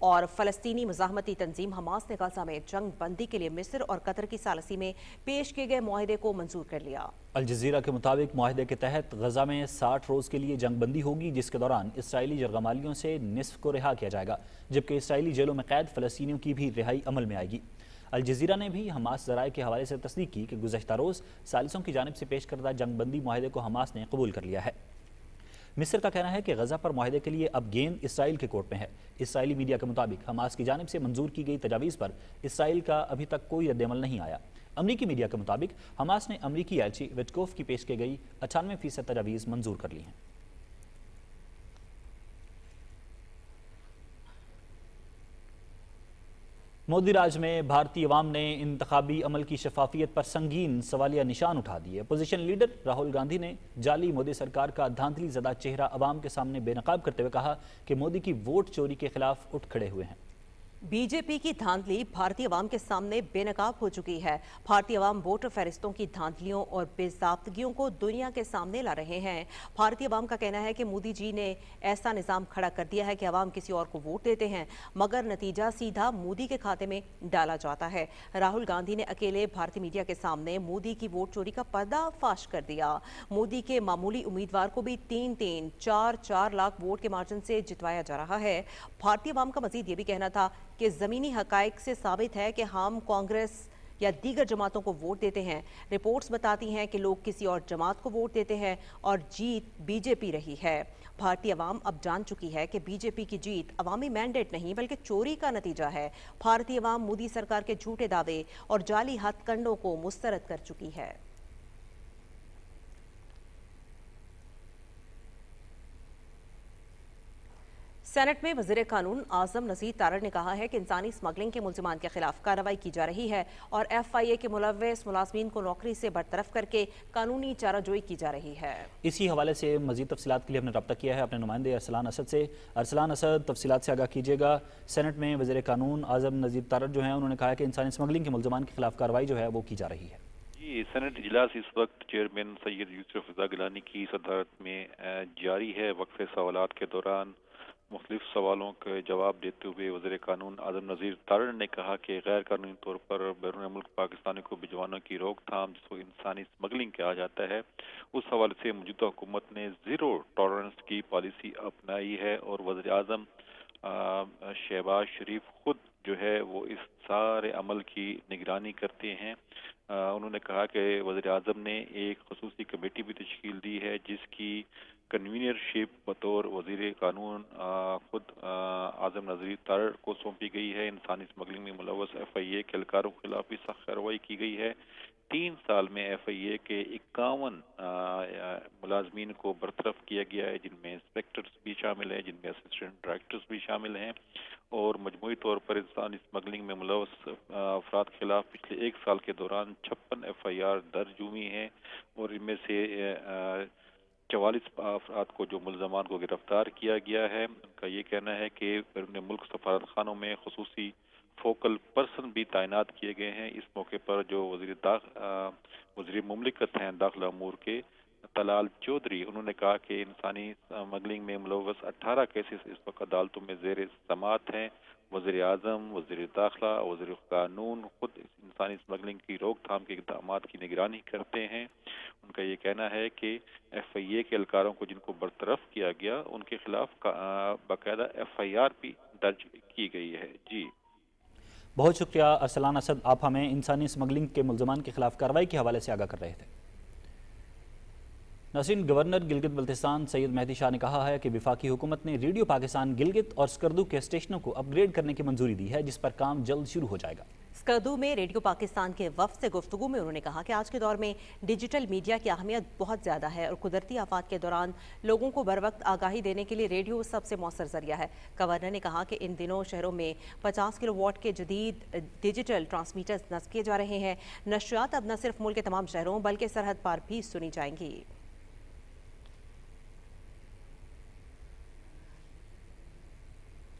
और फ़लस्तीनी मुज़ाहमती तंजीम हमास ने गजा में जंग बंदी के लिए मिस्र और कतर की सालसी में पेश किए गए मुआहदे को मंजूर कर लिया। अल जज़ीरा के मुताबिक मुआहदे के तहत गजा में 60 रोज़ के लिए जंग बंदी होगी, जिसके दौरान इसराइली जरगमालियों से निस्फ को रिहा किया जाएगा, जबकि इसराइली जेलों में कैद फ़लस्तीनियों की भी रिहाई अमल में आएगी। अल जज़ीरा ने भी हमास ज़राए के हवाले से तस्दीक की कि गुज़श्ता रोज़ सालिसों की जानिब से पेश करदा जंग बंदी मुआहदे को हमास ने कबूल कर लिया है। मिस्र का कहना है कि गजा पर मुआहदे के लिए अब गेंद इसराइल के कोर्ट में है। इसराइली मीडिया के मुताबिक हमास की जानिब से मंजूर की गई तजावीज़ पर इसराइल का अभी तक कोई रद्दअमल नहीं आया। अमरीकी मीडिया के मुताबिक हमास ने अमरीकी एलची विटकोफ की पेश की गई 98% तजावीज़ मंजूर कर ली हैं। मोदी राज में भारतीय अवाम ने इंतखाबी अमल की शफाफियत पर संगीन सवालिया निशान उठा दिए। अपोजिशन लीडर राहुल गांधी ने जाली मोदी सरकार का धांधली ज़दा चेहरा अवाम के सामने बेनकाब करते हुए कहा कि मोदी की वोट चोरी के खिलाफ उठ खड़े हुए हैं। बीजेपी की धांधली भारतीय अवाम के सामने बेनकाब हो चुकी है। भारतीय अवाम वोटर फहरिस्तों की धांधलियों और बेज़ाब्तगियों को दुनिया के सामने ला रहे हैं। भारतीय अवाम का कहना है कि मोदी जी ने ऐसा निज़ाम खड़ा कर दिया है कि अवाम किसी और को वोट देते हैं, मगर नतीजा सीधा मोदी के खाते में डाला जाता है। राहुल गांधी ने अकेले भारतीय मीडिया के सामने मोदी की वोट चोरी का पर्दाफाश कर दिया। मोदी के मामूली उम्मीदवार को भी 3-3, 4-4 लाख वोट के मार्जिन से जितवाया जा रहा है। भारतीय अवाम का मजीद ये भी कहना था कि ज़मीनी हकायक से साबित है कि हम कांग्रेस या दीगर जमातों को वोट देते हैं। रिपोर्ट्स बताती हैं कि लोग किसी और जमात को वोट देते हैं और जीत बीजेपी रही है। भारतीय अवाम अब जान चुकी है कि बीजेपी की जीत अवामी मैंडेट नहीं बल्कि चोरी का नतीजा है। भारतीय अवाम मोदी सरकार के झूठे दावे और जाली हथकंडों को मुस्तरद कर चुकी है। सेनेट में वज़ीर कानून आज़म नज़ीर तारड़ ने कहा है कि इंसानी स्मगलिंग के मुल्ज़िमान के खिलाफ कार्रवाई की जा रही है और FIA के मुलव्वस मुलाज़मीन को नौकरी से बरतरफ करके कानूनी चाराजोई की जा रही है। इसी हवाले से मज़ीद तफसीलात के लिए हमने रब्ता किया है अपने नुमाइंदे अरसलान असद से। अरसलान असद, तफसीलात से आगाह कीजिएगा। सेनेट में वज़ीर कानून आज़म नज़ीर तारड़ जो हैं उन्होंने कहा है कि इंसानी स्मगलिंग के मुल्ज़िमान के खिलाफ कार्रवाई जो है वो की जा रही है। जी, सेनेट इजलास इस वक्त चेयरमैन सैयद यूसुफ रज़ा गिलानी की सदारत में जारी है। वक्फे सवालात के दौरान मुख्तलिफ सवालों के जवाब देते हुए वज़ीर कानून आज़म नज़ीर तारड़ ने कहा कि गैर कानूनी तौर पर बैरून मुल्क पाकिस्तानी को भिजवाने की रोकथाम, जिसको इंसानी स्मगलिंग कहा जाता है, उस हवाले से मौजूदा हुकूमत ने ज़ीरो टॉलरेंस की पॉलिसी अपनाई है और वज़ीर आज़म शहबाज शरीफ खुद जो है वो इस सारे अमल की निगरानी करते हैं। उन्होंने कहा कि वज़ीर आज़म ने एक ख़ुसूसी कमेटी भी तश्कील दी है जिसकी कन्वीनरशिप बतौर वज़ीर कानून खुद आज़म नज़ीर तारड़ को सौंपी गई है। इंसानी स्मगलिंग में मुलव्वस FIA के एहलकारों के खिलाफ भी सख्त कार्रवाई की गई है। 3 साल में FIA के 51 मुलाजमीन को बरतरफ किया गया है, जिनमें इंस्पेक्टर्स भी शामिल हैं, जिनमें असिस्टेंट डायरेक्टर्स भी शामिल हैं, और मजमूई तौर पर इंसानी स्मगलिंग में मुलव्वस अफराद के खिलाफ पिछले 1 साल के दौरान 56 FIR दर्ज हुई हैं और इनमें से 44 अफराद को जो मुलजमान को गिरफ्तार किया गया है। उनका ये कहना है कि बैरून मुल्क सफारत खानों में खसूसी फोकल पर्सन भी तैनात किए गए हैं। इस मौके पर जो वज़ीर मुमलिकत हैं दाखिला अमूर के तलाल चौधरी, उन्होंने कहा कि इंसानी स्मगलिंग में मुलव्वस 18 केसेस इस वक्त अदालतों में ज़ेर समाअत हैं। वज़ीर आज़म, वज़ीर दाखिला, वज़ीर कानून खुद इंसानी स्मगलिंग की रोकथाम के इक़दाम की निगरानी करते हैं। उनका ये कहना है कि FIA के एहलकारों को जिनको बरतरफ किया गया उनके खिलाफ बाकायदा FIR भी दर्ज की गई है। जी बहुत शुक्रिया अरसलान असद, आप हमें इंसानी स्मगलिंग के मुलजमान के खिलाफ कार्रवाई के हवाले से आगाह कर रहे थे। नाज़रीन, गवर्नर गिलगित बल्तिस्तान सैयद मेहदी शाह ने कहा है कि वफाकी हुकूमत ने रेडियो पाकिस्तान गिलगित और स्कर्दू के स्टेशनों को अपग्रेड करने की मंजूरी दी है, जिस पर काम जल्द शुरू हो जाएगा। स्कर्दू में रेडियो पाकिस्तान के वफ़द से गुफ्तगू में उन्होंने कहा कि आज के दौर में डिजिटल मीडिया की अहमियत बहुत ज़्यादा है और कुदरती आफात के दौरान लोगों को बर वक्त आगाही देने के लिए रेडियो सबसे मौसर जरिया है। गवर्नर ने कहा कि इन दिनों शहरों में 50 किलोवाट के जदीद डिजिटल ट्रांसमीटर्स नस्ब किए जा रहे हैं। नशरियात अब न सिर्फ मुल्क के तमाम शहरों बल्कि सरहद पार भी सुनी जाएंगी।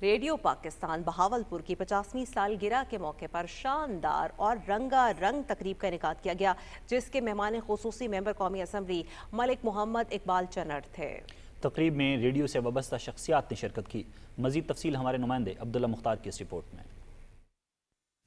रेडियो पाकिस्तान बहावलपुर की 50वीं सालगिरह के मौके पर शानदार और रंगारंग तकरीब का इनेकाद किया गया, जिसके मेहमान खुसूसी मेंबर कौमी असम्बली मलिक मोहम्मद इकबाल चन्नड़ थे। तकरीब में रेडियो से वाबस्ता शख्सियात ने शिरकत की। मजीद तफसील हमारे नुमाइंदे अब्दुल्ला मुख्तार की इस रिपोर्ट में।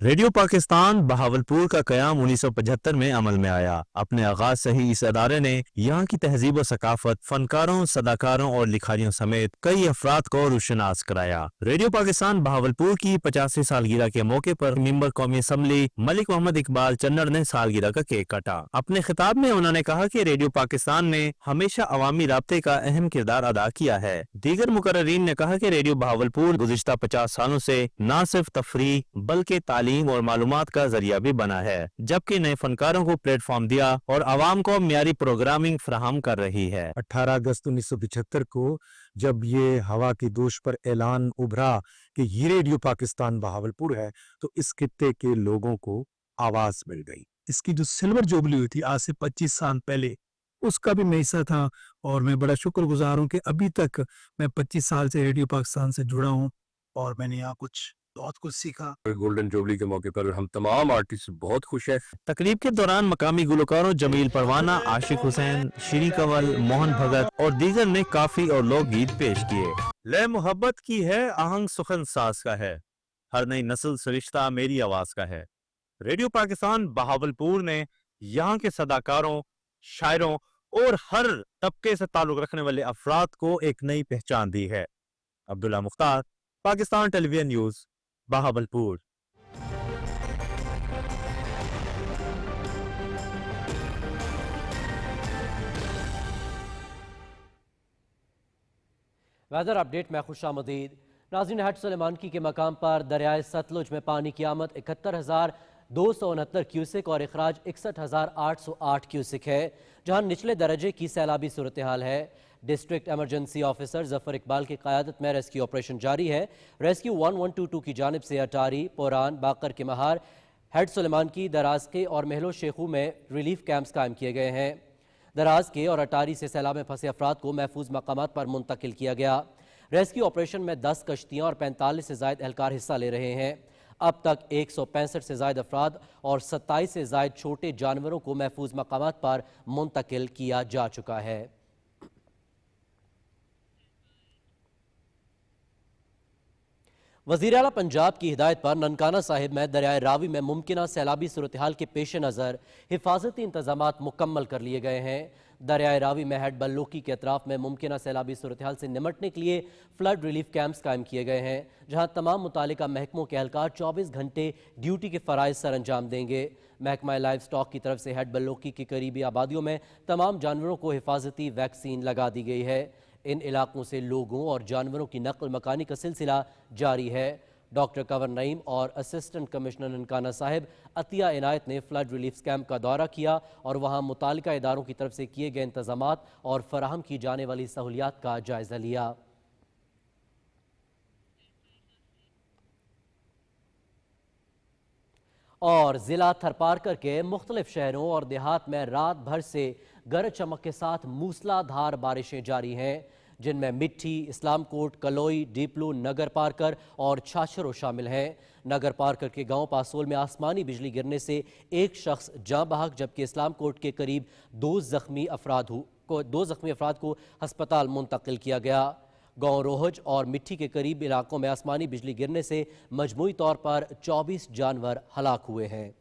रेडियो पाकिस्तान बहावलपुर का कयाम 1975 में अमल में आया। अपने आगाज से ही इस अदारे ने यहाँ की तहजीब और सकाफत, फनकारों, सदाकारों और लिखारियों समेत कई अफराद को रुशनास कराया। रेडियो पाकिस्तान बहावलपुर की 50वीं सालगिरह के मौके पर मेंबर कौमी असम्बली मलिक मोहम्मद इकबाल चन्नड़ ने सालगिरह का केक काटा। अपने खिताब में उन्होंने कहा कि रेडियो पाकिस्तान ने हमेशा अवामी राब्ते का अहम किरदार अदा किया है। दीगर मुकर्रीन ने कहा कि रेडियो बहावलपुर गुज़िश्ता 50 सालों से न सिर्फ तफरीह बल्कि तालीम और मालूमात का जरिया भी बना है, जबकि नए फनकारों को प्लेटफॉर्म दिया और आवाम को म्यारी प्रोग्रामिंग फराहम कर रही है। 18 अगस्त 1975 को जब ये हवा की दोष पर ऐलान उभरा कि ये रेडियो पाकिस्तान बहावलपुर है, तो इस खित्ते के लोगों को आवाज मिल गई। इसकी जो सिल्वर जुबली हुई थी आज से 25 साल पहले, उसका भी मैं हिस्सा था और मैं बड़ा शुक्रगुजार हूँ कि अभी तक मैं 25 साल से रेडियो पाकिस्तान से जुड़ा हूँ और मैंने यहाँ बहुत कुछ सीखा। गोल्डन जुबली के मौके पर हम तमाम आर्टिस्ट बहुत खुश हैं। तकरीब के दौरान मकामी गुलकारों जमील परवाना, आशिक हुसैन, श्री कंवल, मोहन भगत और दीगर ने काफी और लोकगीत पेश किए। ले मोहब्बत की है आहंग सुखन सास का है, हर नई नस्ल सरिश्ता मेरी आवाज का है। रेडियो पाकिस्तान बहावलपुर ने यहाँ के सदाकारों, शायरों और हर तबके से ताल्लुक रखने वाले अफराद को एक नई पहचान दी है। Abdullah Mukhtar, Pakistan television news, Bahawalpur. Weather update में खुशामदीद। नाज़रीन, हट सुलेमानकी के मकाम पर दरियाए सतलुज में पानी की आमद 71,269 क्यूसिक और अखराज 61,808 क्यूसिक है, जहां निचले दर्जे की सैलाबी सूरत हाल है। District emergency officer Zafar Iqbal की क़यादत में रेस्क्यू ऑपरेशन जारी है। रेस्क्यू 1122 की जानिब से अटारी, पोरान, बाकर के महार, हेड सुलेमान की, दराज के और महलो शेखू में रिलीफ कैंप्स कायम किए गए हैं। दराज के और अटारी से सैलाब में फंसे अफराद को महफूज मकामात पर मुंतकिल किया गया। रेस्क्यू ऑपरेशन में 10 कश्तियाँ और 45 से ज़ायद एहलकार हिस्सा ले रहे हैं। अब तक 165 से ज़ायद अफराद और 27 से ज़ायद छोटे जानवरों को महफूज मकामात पर मुंतकिल किया जा चुका है। वज़ीर आला पंजाब की हिदायत पर ननकाना साहिब में दरियाए रावी में मुमकिन सैलाबी सूरत-ए-हाल के पेश नज़र हिफाजती इंतजामात मुकम्मल कर लिए गए हैं। दरियाए रावी में हेड बल्लोकी के अतराफ में मुमकिन सैलाबी सूरत-ए-हाल से निमटने के लिए फ्लड रिलीफ कैंप्स कायम किए गए हैं, जहां तमाम मुतालिका महकमों के एहलकार 24 घंटे ड्यूटी के फ़राइज़ सर अंजाम देंगे। महकमा लाइव स्टॉक की तरफ से हेड बल्लोकी की करीबी आबादियों में तमाम जानवरों को हिफाजती वैक्सीन लगा दी गई है। इन इलाकों से लोगों और जानवरों की नकल मकानी का सिलसिला जारी है। डॉक्टर कंवर नईम और असिस्टेंट कमिश्नर ननकाना साहिब अतिया इनायत ने फ्लड रिलीफ कैंप का दौरा किया और वहां मुतालिका इदारों की तरफ से किए गए इंतजामात और फराहम की जाने वाली सहूलियात का जायजा लिया। और जिला थरपारकर के मुख्तलिफ शहरों और देहात में रात भर से गरज चमक के साथ मूसलाधार बारिशें जारी हैं, जिनमें मिट्टी, इस्लाम कोट, कलोई, डीपलू, नगर पारकर और छाछरो शामिल हैं। नगर पारकर के गांव पासोल में आसमानी बिजली गिरने से एक शख्स जाँ बहक, जबकि इस्लाम कोट के करीब दो जख्मी अफराद को हस्पताल मुंतकिल किया गया। गांव रोहज और मिट्टी के करीब इलाकों में आसमानी बिजली गिरने से मजमूई तौर पर 24 जानवर हलाक हुए हैं।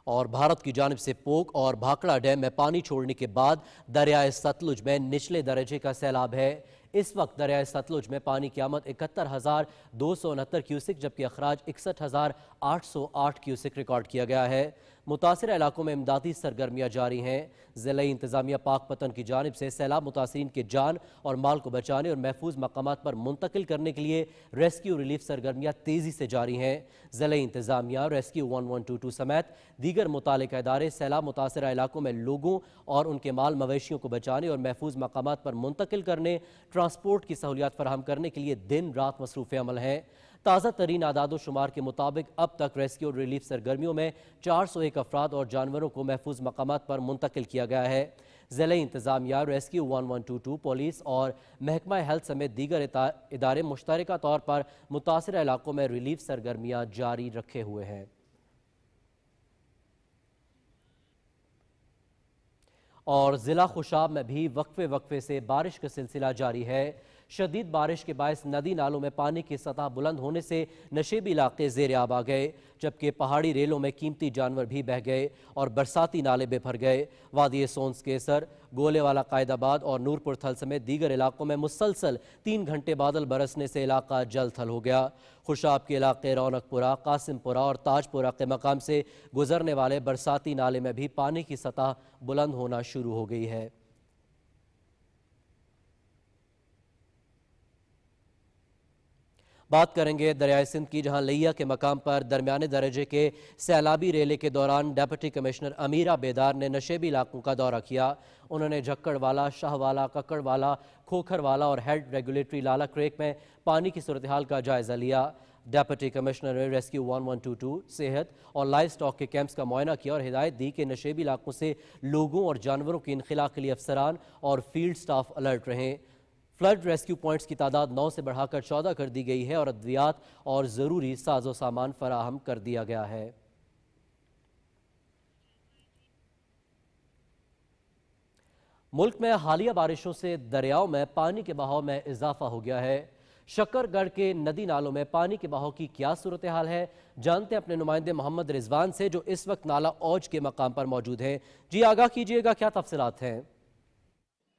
और भारत की जानिब से पोक और भाखड़ा डैम में पानी छोड़ने के बाद दरियाए सतलुज में निचले दर्जे का सैलाब है। इस वक्त दरियाए सतलुज में पानी की आमद 71,269 क्यूसिक जबकि अखराज 61,808 क्यूसिक रिकॉर्ड किया गया है। मुतासिर इलाकों में इमदादी सरगर्मियाँ जारी हैं। ज़िला इंतज़ामिया पाक पतन की जानिब से सैलाब मुतासरीन के जान और माल को बचाने और महफूज मकामात पर मुंतकिल करने के लिए रेस्क्यू रिलीफ सरगर्मियाँ तेज़ी से जारी हैं। ज़िला इंतज़ामिया, रेस्क्यू 1122 समेत दीगर मुतालिका इदारे सैलाब मुतासर इलाकों में लोगों और उनके माल मवेशियों को बचाने और महफूज मकामात पर मुंतकिल करने, ट्रांसपोर्ट की सहूलियात फराहम करने के लिए दिन रात मसरूफ़ अमल हैं। ताज़ा तरीन आदादो शुमार के मुताबिक अब तक रेस्क्यू और रिलीफ सरगर्मियों में 401 अफराद और जानवरों को महफूज मकामात पर मुंतकिल किया गया है। ज़िला इंतज़ामिया, रेस्क्यू 1122, पुलिस और महकमा हेल्थ समेत दीगर इदारे मुश्तरका तौर पर मुतासिर इलाकों में रिलीफ सरगर्मियाँ जारी रखे हुए हैं। और ज़िला खुशाब में भी वक्फे से बारिश का सिलसिला जारी है। शदीद बारिश के बायस नदी नालों में पानी की सतह बुलंद होने से नशेबी इलाके ज़ेर आब आ गए, जबकि पहाड़ी रेलों में कीमती जानवर भी बह गए और बरसाती नाले बेभर गए। वादी सोन्स केसर, गोलेवाला, कायदाबाद और नूरपुर थल समेत दीगर इलाकों में मुसलसल 3 घंटे बादल बरसने से इलाका जल थल हो गया। खुशाब के इलाके रौनकपुरा, कासिमपुरा और ताजपुरा के मकाम से गुजरने वाले बरसाती नाले में भी पानी की सतह बुलंद होना शुरू हो गई है। बात करेंगे दरियाए सिंध की, जहां लिया के मकाम पर दरमियाने दर्जे के सैलाबी रेले के दौरान डिप्टी कमिश्नर अमीरा बेदार ने नशेबी इलाकों का दौरा किया। उन्होंने झक्कड़वाला, शाहवाला, कक्कड़वाला, खोखरवाला और हेड रेगुलेटरी लाला क्रेक में पानी की सूरत हाल का जायजा लिया। डिप्टी कमिश्नर ने रेस्क्यू 1122, सेहत और लाइव स्टॉक के कैंप्स का मुआयना किया और हिदायत दी कि नशेबी इलाकों से लोगों और जानवरों की इनखला के लिए अफसरान और फील्ड स्टाफ अलर्ट रहें। फ्लड रेस्क्यू पॉइंट्स की तादाद 9 से बढ़ाकर 14 कर दी गई है और अद्वियात और ज़रूरी साजो सामान फराहम कर दिया गया है। मुल्क में हालिया बारिशों से दरियाओं में पानी के बहाव में इजाफा हो गया है। शकरगढ़ के नदी नालों में पानी के बहाव की क्या सूरत हाल है, जानते हैं अपने नुमाइंदे मोहम्मद रिजवान से, जो इस वक्त नाला औज के मकाम पर मौजूद हैं। जी आगाह कीजिएगा, क्या तफसीलात हैं?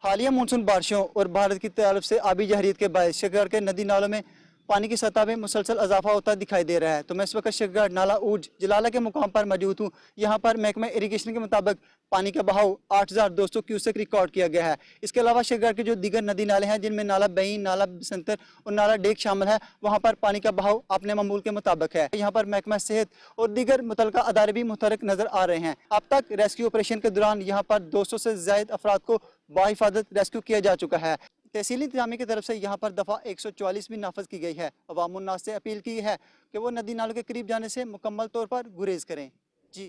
हालिया मानसून बारिशों और भारत की तरफ से आबी जहरीत के बायस शकरगढ़ के नदी नालों में पानी की सतह में मुसलसल इजाफा होता दिखाई दे रहा है। तो मैं इस वक्त शकरगढ़ नाला ऊज जलाला के मुकाम पर मौजूद हूँ। यहाँ पर महकमा इरीगेशन के मुताबिक पानी का बहाव 8,200 क्यूसेक रिकॉर्ड किया गया है। इसके अलावा शकरगढ़ के जो दीगर नदी नाले हैं, जिनमें नाला बईन, नाला बसंतर और नाला डेक शामिल है, वहाँ पर पानी का बहाव अपने मामूल के मुताबिक है। यहाँ पर महकमा सेहत और दीगर मुतलका अदारे भी मुतहरक नजर आ रहे हैं। अब तक रेस्क्यू ऑपरेशन के दौरान यहाँ पर 200 से ज्यादा अफराद को बाहिफाजत रेस्क्यू किया जा चुका है। तहसीली इंतजामिया की तरफ से यहाँ पर दफ़ा 144 भी नाफज की गई है। अवामुन्नास से अपील की है कि वो नदी नालों के करीब जाने से मुकम्मल तौर पर गुरेज करें। जी।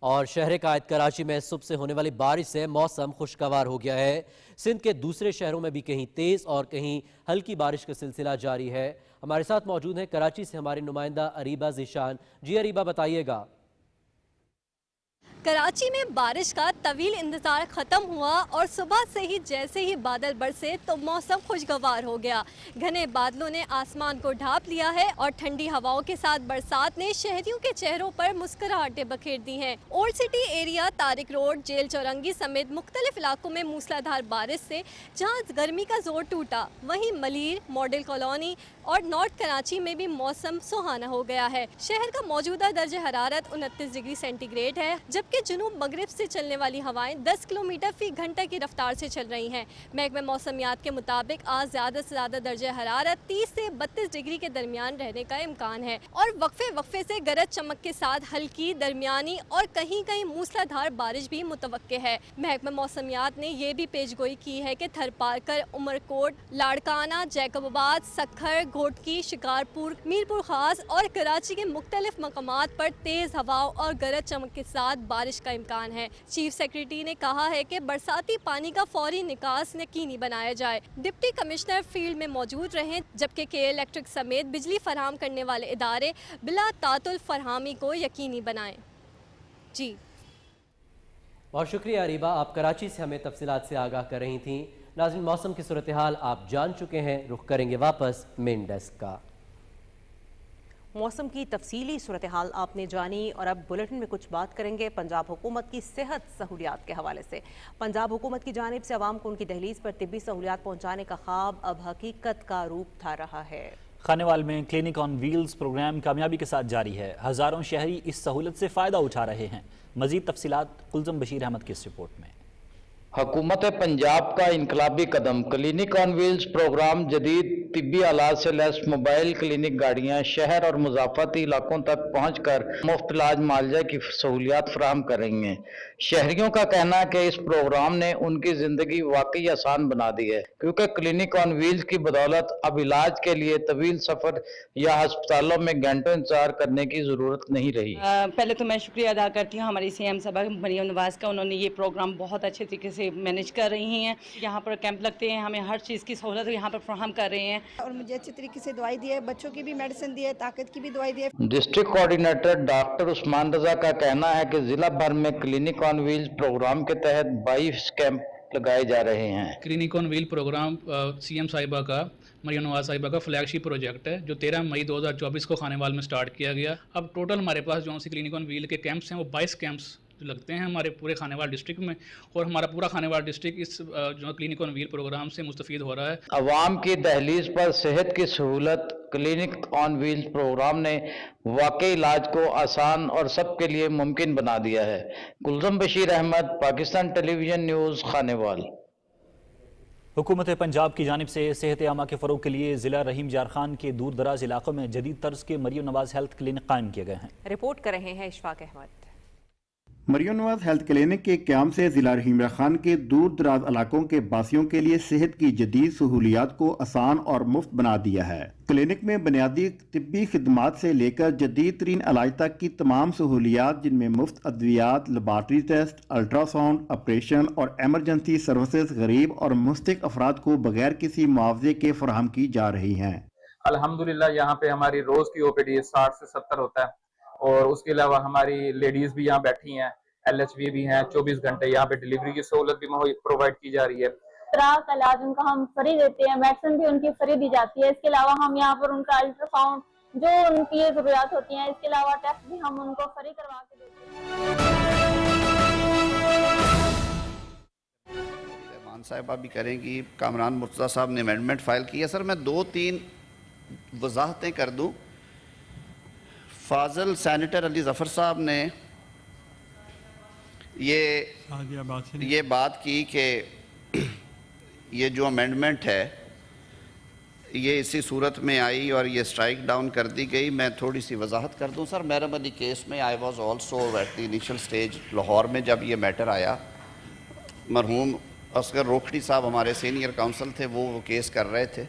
और शहर कायद कराची में सुबह से होने वाली बारिश से मौसम खुशगवार हो गया है। सिंध के दूसरे शहरों में भी कहीं तेज़ और कहीं हल्की बारिश का सिलसिला जारी है। हमारे साथ मौजूद हैं कराची से हमारे नुमाइंदा अरीबा ज़ीशान। जी अरीबा, बताइएगा। कराची में बारिश का तवील इंतजार ख़त्म हुआ और सुबह से ही जैसे ही बादल बरसे तो मौसम खुशगवार हो गया। घने बादलों ने आसमान को ढांप लिया है और ठंडी हवाओं के साथ बरसात ने शहरियों के चेहरों पर मुस्कुराहटें बखेर दी हैं। Old city area, Tariq road, jail Chowrangi समेत मुख्तलिफ इलाकों में मूसलाधार बारिश से जहाँ गर्मी का जोर टूटा, वहीं मलीर, मॉडल कॉलोनी और नॉर्थ कराची में भी मौसम सुहाना हो गया है। शहर का मौजूदा दर्ज हरारत 29 डिग्री सेंटीग्रेड है, जबकि जुनूब मगरिब से चलने वाली हवाएं 10 किलोमीटर फी घंटा की रफ्तार से चल रही हैं। महकमे मौसमियात के मुताबिक आज ज़्यादा से ज़्यादा दर्ज हरारत 30 से 32 डिग्री के दरमियान रहने का इम्कान है और वक्फे से गरज चमक के साथ हल्की, दरमियानी और कहीं कहीं मूसलाधार बारिश भी मुतवक्के है। महकमे मौसमियात ने यह भी पेशगोई की है कि थरपारकर, उमरकोट, लाड़काना, जैकबाबाद, सखर, घोटकी, शिकारपुर, मीरपुर खास और कराची के मुख्तलिफ मकामात पर तेज़ हवाओं और गरज चमक के साथ बारिश का इम्कान है। चीफ सेक्रेटरी ने कहा है कि बरसाती पानी का फौरी निकास यकीनी बनाया जाए। डिप्टी कमिश्नर फील्ड में मौजूद रहें, जबकि के इलेक्ट्रिक समेत बिजली फराहम करने वाले इदारे बिला तातुल फरहामी को यकीनी बनाएं। जी बहुत शुक्रिया अरीबा, आप कराची से हमें तफसीलात से आगाह कर रही थीं। नाज़रीन, मौसम की सूरत हाल आप जान चुके हैं, रुख करेंगे वापस मेन डेस्क का। मौसम की तफसीली सूरत हाल आपने जानी और अब बुलेटिन में कुछ बात करेंगे पंजाब हुकूमत की सेहत सहूलियात के हवाले से। पंजाब हुकूमत की जानिब से आवाम को उनकी दहलीज पर तिब्बी सहूलियात पहुँचाने का ख्वाब अब हकीकत का रूप था रहा है। खानेवाल में क्लिनिक ऑन व्हील्स प्रोग्राम कामयाबी के साथ जारी है। हज़ारों शहरी इस सहूलत से फ़ायदा उठा रहे हैं। मज़ीद तफसीलात कुलज़म बशीर अहमद की इस रिपोर्ट में। हुकूमत पंजाब का इनकलाबी कदम क्लिनिक ऑन व्हील्स प्रोग्राम जदीद तिब्बी आलात से लैस मोबाइल क्लिनिक गाड़ियाँ शहर और मुज़ाफ़ती इलाकों तक पहुँच कर मुफ्त इलाज मुआलजा की सहूलियात फराहम कर रही हैं। शहरियों का कहना है कि इस प्रोग्राम ने उनकी ज़िंदगी वाकई आसान बना दी है, क्योंकि क्लिनिक ऑन व्हील्स की बदौलत अब इलाज के लिए तवील सफ़र या अस्पतालों में घंटों इंतजार करने की ज़रूरत नहीं रही। पहले तो मैं शुक्रिया अदा करती हूँ हमारी CM साहबा मरियम नवाज़ का, उन्होंने ये प्रोग्राम बहुत अच्छे तरीके से मैनेज कर रही हैं। यहाँ पर कैंप लगते हैं, हमें हर चीज़ की सहूलत यहाँ पर फराहम कर रहे हैं और मुझे अच्छे तरीके से दवाई दी है, बच्चों की भी मेडिसिन दी है, ताकत की भी दवाई दी है। डिस्ट्रिक्ट कोऑर्डिनेटर डॉक्टर उस्मान रजा का कहना है कि जिला भर में क्लिनिक ऑन व्हील्स प्रोग्राम के तहत 22 कैंप लगाए जा रहे हैं। Clinic on wheel programme CM साहिबा का, मरियम नवाज साहिबा का फ्लैगशिप प्रोजेक्ट है, जो 13 मई 2024 को खानेवाल में स्टार्ट किया गया। अब टोटल हमारे पास जो सी क्लिनिक ऑन व्हील के कैंप्स हैं वो 22 कैंप्स लगते हैं हमारे पूरे खानेवाल डिस्ट्रिक्ट में, और हमारा पूरा खानेवाल डिस्ट्रिक्ट इस जो क्लिनिक ऑन व्हील प्रोग्राम से मुस्तफीद हो रहा है। अवाम की दहलीज पर सेहत की सहूलत क्लिनिक ऑन व्हील्स प्रोग्राम ने वाकई इलाज को आसान और सबके लिए मुमकिन बना दिया है। कुलज़म बशीर अहमद, पाकिस्तान टेलीविजन न्यूज़, खानेवाल। हुकूमत पंजाब की जानिब से सेहत आमा के फ़रोग के लिए ज़िला रहीम जार खान के दूर दराज इलाकों में जदीद तर्ज के मरियम नवाज हेल्थ क्लिनिक कायम किए गए हैं। रिपोर्ट कर रहे हैं इशफाक अहमद। मरियम नवाज हेल्थ क्लिनिक के क़याम से ज़िला रहीम जार खान के दूर दराज इलाकों के बासियों के लिए सेहत की जदीद सहूलियात को आसान और मुफ्त बना दिया है। क्लिनिक में बुनियादी तिब्बी खिदमात से लेकर जदीद तरीन इलाज तक की तमाम सहूलियात, जिनमें मुफ्त अद्वियात, लेबार्ट्री टेस्ट, अल्ट्रासाउंड, ऑपरेशन और एमरजेंसी सर्विसेज गरीब और मुस्तहिक अफराद को बगैर किसी मुआवजे के फराहम की जा रही हैं। अल्हम्दुलिल्लाह यहाँ पे हमारी रोज की OPD 60 से 70 होता है, और उसके अलावा हमारी लेडीज भी यहाँ बैठी हैं, LHV भी हैं, 24 घंटे यहाँ पे डिलीवरी की सहूलत भी प्रोवाइड की जा रही है। तरह का इलाज उनका हम फ्री देते हैं, मेडिसिन भी उनकी फ्री दी जाती है। इसके अलावा हम यहाँ पर उनका अल्ट्रासाउंड जो उनकी जरूरियात होती हैं, इसके अलावा टेस्ट भी हम उनको फ्री करवा के देते हैं। मान साहिबा भी करेंगी, कामरान मुर्तज़ा साहब ने अमेंडमेंट फाइल किया। सर मैं 2-3 वजाहतें कर दूँ। फाजल सैनिटर अली ज़फ़र साहब ने ये बात की कि ये जो अमेंडमेंट है ये इसी सूरत में आई और ये स्ट्राइक डाउन कर दी गई। मैं थोड़ी सी वजाहत कर दूं। सर मैरम अली केस में I was also at the initial stage Lahore में। जब ये मैटर आया, मरहूम असगर रोखड़ी साहब हमारे सीनियर काउंसिल थे, वो केस कर रहे थे।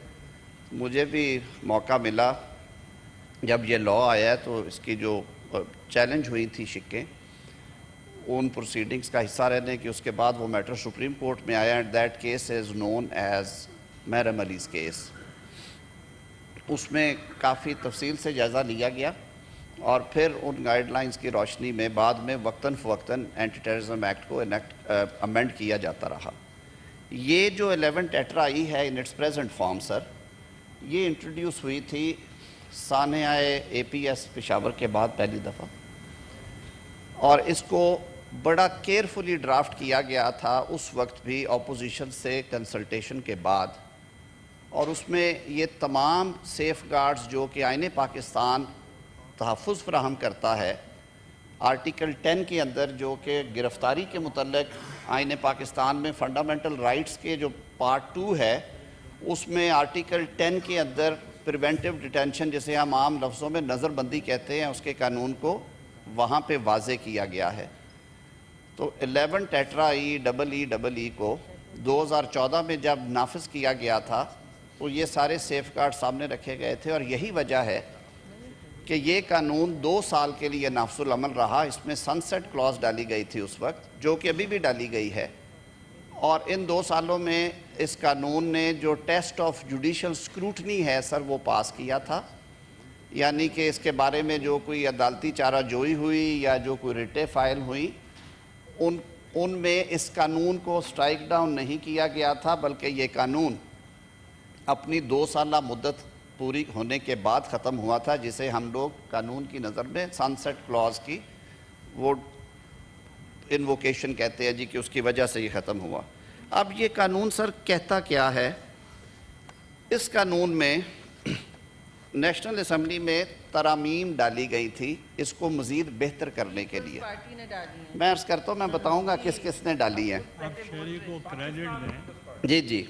मुझे भी मौका मिला, जब ये लॉ आया तो इसकी जो चैलेंज हुई थी शिक्कें, उन प्रोसीडिंग्स का हिस्सा रहने की, उसके बाद वो मैटर सुप्रीम कोर्ट में आया and that case is known as Maryam Ali's case. उसमें काफ़ी तफसील से जायज़ा लिया गया اور پھر ان گائیڈ لائنز کی روشنی میں بعد میں وقتاً فوقتاً اینٹی ٹیررزم ایکٹ کو امینڈ کیا جاتا رہا. یہ جو 11 ٹیٹرا ای ہے ان اٹس پریزنٹ فارم سر، یہ انٹروڈیوس ہوئی تھی سانحہ اے پی ایس پشاور کے بعد پہلی دفعہ، اور اس کو بڑا کیئرفلی ڈرافٹ کیا گیا تھا اس وقت بھی اپوزیشن سے کنسلٹیشن کے بعد، اور اس میں یہ تمام سیف گارڈز جو کہ آئین پاکستان تحفظ فراہم کرتا ہے، آرٹیکل 10 کے اندر جو کہ گرفتاری کے متعلق آئین پاکستان میں فنڈامنٹل رائٹس کے جو پارٹ 2 ہے، اس میں آرٹیکل 10 کے اندر پریونٹیو ڈیٹینشن جسے ہم عام لفظوں میں نظر بندی کہتے ہیں، اس کے قانون کو وہاں پہ واضح کیا گیا ہے. تو 11 ٹیٹرا ای کو 2014 میں جب نافذ کیا گیا تھا تو یہ سارے سیف گارڈ سامنے رکھے گئے تھے، اور یہی وجہ ہے کہ یہ قانون 2 سال کے لیے نافذ العمل رہا. اس میں سن سیٹ کلاز ڈالی گئی تھی اس وقت، جو کہ ابھی بھی ڈالی گئی ہے، اور ان 2 سالوں میں اس قانون نے جو ٹیسٹ آف جوڈیشل اسکروٹنی ہے سر وہ پاس کیا تھا، یعنی کہ اس کے بارے میں جو کوئی عدالتی چارہ جوئی ہوئی یا جو کوئی ریٹیں فائل ہوئی، ان میں اس قانون کو سٹرائک ڈاؤن نہیں کیا گیا تھا، بلکہ یہ قانون اپنی 2 سالہ مدت پوری ہونے کے بعد ختم ہوا تھا، جسے ہم لوگ قانون کی نظر میں سن سیٹ کلاز کی وہ انووکیشن کہتے ہیں جی، کہ اس کی وجہ سے یہ ختم ہوا. اب یہ قانون سر کہتا کیا ہے؟ اس قانون میں نیشنل اسمبلی میں ترامیم ڈالی گئی تھی اس کو مزید بہتر کرنے کے لیے. میں عرض کرتا ہوں، میں بتاؤں گا کس کس نے ڈالی ہے. جی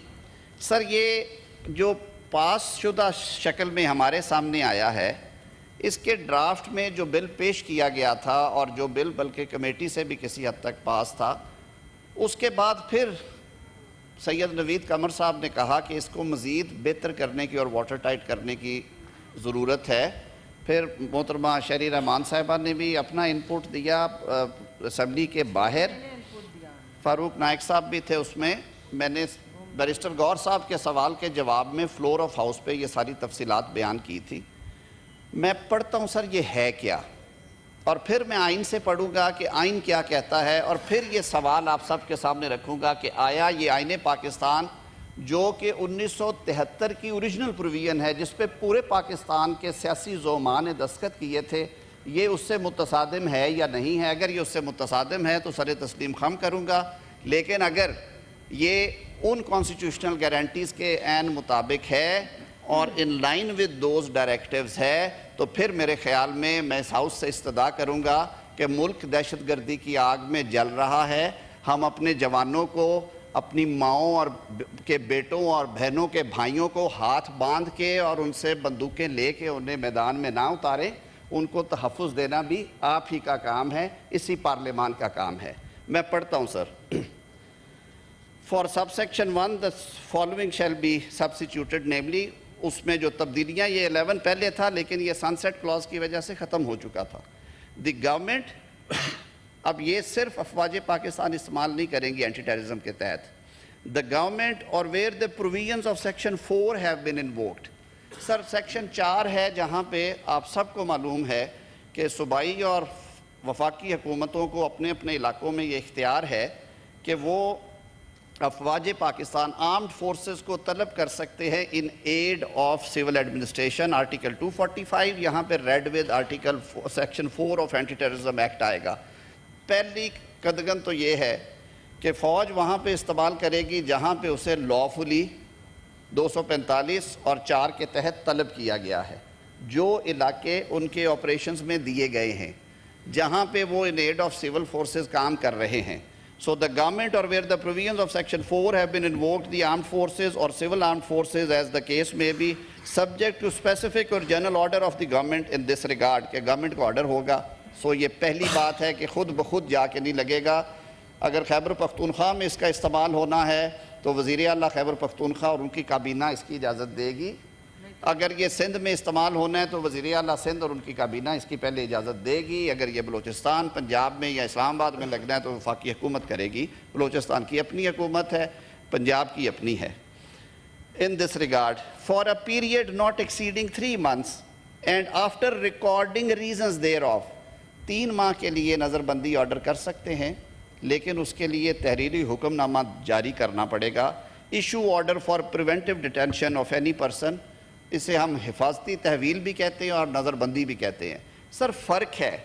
سر، یہ جو پاس شدہ شکل میں ہمارے سامنے آیا ہے، اس کے ڈرافٹ میں جو بل پیش کیا گیا تھا، اور جو بل بلکہ کمیٹی سے بھی کسی حد تک پاس تھا، اس کے بعد پھر سید نوید قمر صاحب نے کہا کہ اس کو مزید بہتر کرنے کی اور واٹر ٹائٹ کرنے کی ضرورت ہے. پھر محترمہ شہری رحمان صاحبہ نے بھی اپنا انپوٹ دیا اسمبلی کے باہر، فاروق نائک صاحب بھی تھے اس میں. میں نے بیرسٹر گور صاحب کے سوال کے جواب میں فلور آف ہاؤس پہ یہ ساری تفصیلات بیان کی تھی. میں پڑھتا ہوں سر یہ ہے کیا، اور پھر میں آئین سے پڑھوں گا کہ آئین کیا کہتا ہے، اور پھر یہ سوال آپ سب کے سامنے رکھوں گا کہ آیا یہ آئین پاکستان جو کہ 1973 کی اوریجنل پروویژن ہے، جس پہ پورے پاکستان کے سیاسی زعماء نے دستخط کیے تھے، یہ اس سے متصادم ہے یا نہیں ہے؟ اگر یہ اس سے متصادم ہے تو سر تسلیم خم کروں گا، لیکن اگر یہ ان کانسٹیٹیوشنل گارنٹیز کے عین مطابق ہے اور in line with those directives ہے، تو پھر میرے خیال میں اس ہاؤس سے استدعا کروں گا کہ ملک دہشت گردی کی آگ میں جل رہا ہے. ہم اپنے جوانوں کو، اپنی ماؤں اور کے بیٹوں اور بہنوں کے بھائیوں کو ہاتھ باندھ کے اور ان سے بندوقیں لے کے انہیں میدان میں نہ اتاریں. ان کو تحفظ دینا بھی آپ ہی کا کام ہے، اسی پارلیمان کا کام ہے. میں پڑھتا ہوں سر. For subsection 1, the following shall be substituted, namely اس میں جو تبدیلیاں، یہ 11 پہلے تھا لیکن یہ سن سیٹ کلاز کی وجہ سے ختم ہو چکا تھا. دی گورنمنٹ، اب یہ صرف افواج پاکستان استعمال نہیں کریں گی اینٹی ٹیررزم کے تحت. دا گورنمنٹ اور where the provisions of section 4 have been invoked. Sir section 4 ہے جہاں پہ آپ سب کو معلوم ہے کہ صوبائی اور وفاقی حکومتوں کو اپنے اپنے علاقوں میں یہ اختیار ہے کہ وہ افواج پاکستان آرمڈ فورسز کو طلب کر سکتے ہیں in aid of civil administration. Article 245 یہاں پہ read with article section 4 of anti terrorism act آئے گا. پہلی قدغن تو یہ ہے کہ فوج وہاں پہ استعمال کرے گی جہاں پہ اسے لافلی 245 اور 4 کے تحت طلب کیا گیا ہے. جو علاقے ان کے آپریشنز میں دیے گئے ہیں جہاں پہ وہ ان ایڈ آف سول فورسز کام کر رہے ہیں. So the government or where the provisions of section 4 have been invoked, the armed forces or civil armed forces as the case may be, subject to specific or general order of the government in this regard, کہ government کو order ہوگا. So یہ پہلی بات ہے کہ خود بخود جا کے نہیں لگے گا. اگر خیبر پختونخوا میں اس کا استعمال ہونا ہے تو وزیر اعلیٰ خیبر پختونخوا اور ان کی کابینہ اس کی اجازت دے گی. اگر یہ سندھ میں استعمال ہونا ہے تو وزیر اعلیٰ سندھ اور ان کی کابینہ اس کی پہلے اجازت دے گی. اگر یہ بلوچستان، پنجاب میں یا اسلام آباد میں لگنا ہے تو وفاقی حکومت کرے گی. بلوچستان کی اپنی حکومت ہے، پنجاب کی اپنی ہے. In this regard, for a period not exceeding 3 months and after recording reasons there of 3 माह के लिए नज़रबंदी ऑर्डर कर सकते हैं, लेकिन उसके लिए तहरीरी हुक्मनामा जारी करना पड़ेगा। Issue order for preventive detention of any person, इसे हम हिफाजती तहवील भी कहते हैं और नज़रबंदी भी कहते हैं। सर फ़र्क है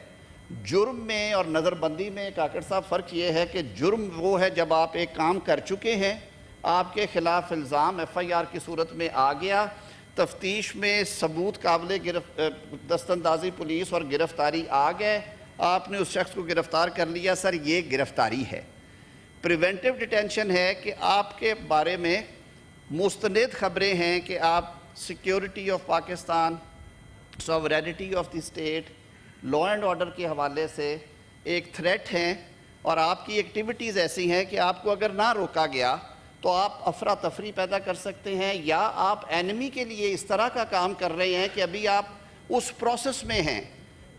जुर्म में और नज़रबंदी में काकड़ साहब, फ़र्क ये है कि जुर्म वो है जब आप एक काम कर चुके हैं, आपके ख़िलाफ़ इल्ज़ाम FIR की सूरत में आ गया, तफ्तीश में सबूत काबिल दस्तंदाजी पुलिस और गिरफ़्तारी आ गए, आपने उस शख्स को गिरफ़्तार कर लिया, सर ये गिरफ़्तारी है। प्रिवेंटिव डिटेंशन है कि आपके बारे में मुस्तनद ख़बरें हैं कि आप security of Pakistan, sovereignty of the state, law and order के हवाले से एक थ्रेट हैं और आपकी एक्टिविटीज़ ऐसी हैं कि आपको अगर ना रोका गया तो आप अफरा तफरी पैदा कर सकते हैं, या आप एनिमी के लिए इस तरह का काम कर रहे हैं कि अभी आप उस प्रोसेस में हैं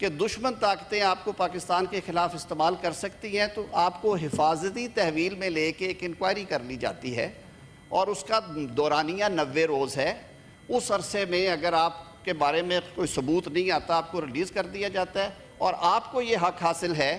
कि दुश्मन ताकतें आपको पाकिस्तान के ख़िलाफ़ इस्तेमाल कर सकती हैं, तो आपको हिफाजती तहवील में लेके एक इंक्वायरी कर ली जाती है और उसका दौरानिया 90 रोज़ है। उस अरसे में अगर आपके बारे में कोई सबूत नहीं आता, आपको रिलीज़ कर दिया जाता है और आपको ये हक हासिल है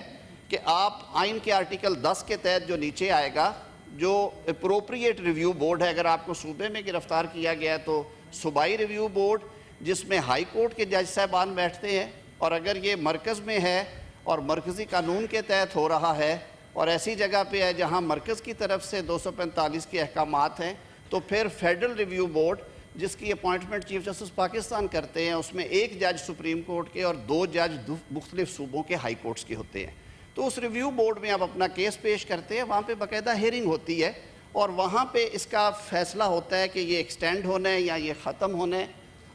कि आप आइन के आर्टिकल 10 के तहत जो नीचे आएगा, जो अप्रोप्रिएट रिव्यू बोर्ड है, अगर आपको सूबे में गिरफ़्तार किया गया तो सूबाई रिव्यू बोर्ड जिसमें हाई कोर्ट के जज साहबान बैठते हैं, और अगर ये मरकज़ में है और मरकज़ी कानून के तहत हो रहा है और ऐसी जगह पे है जहाँ मरकज़ की तरफ से 245 के अहकामात हैं, तो फिर फेडरल रिव्यू बोर्ड जिसकी अपॉइंटमेंट चीफ जस्टिस पाकिस्तान करते हैं, उसमें 1 जज सुप्रीम कोर्ट के और 2 जज मुख्तलिफ सूबों के हाई कोर्ट्स के होते हैं। तो उस रिव्यू बोर्ड में आप अपना केस पेश करते हैं, वहाँ पे बाकायदा हेयरिंग होती है और वहाँ पे इसका फ़ैसला होता है कि ये एक्सटेंड होना है या ये ख़त्म होना है,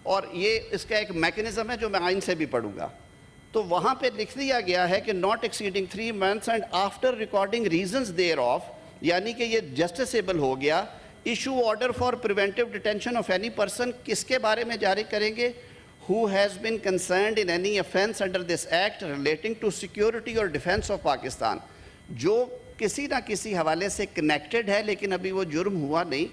और ये इसका एक मैकेनिज़्म है जो मैं आइन से भी पढ़ूँगा। तो वहाँ पे लिख दिया गया है कि not exceeding 3 months and after recording reasons there of, यानी कि ये जस्टिसेबल हो गया। Issue order for preventive detention of any person किसके बारे में जारी करेंगे? who has been concerned in any offence under this act relating to security or defense of Pakistan, जो किसी ना किसी हवाले से कनेक्टेड है लेकिन अभी वो जुर्म हुआ नहीं,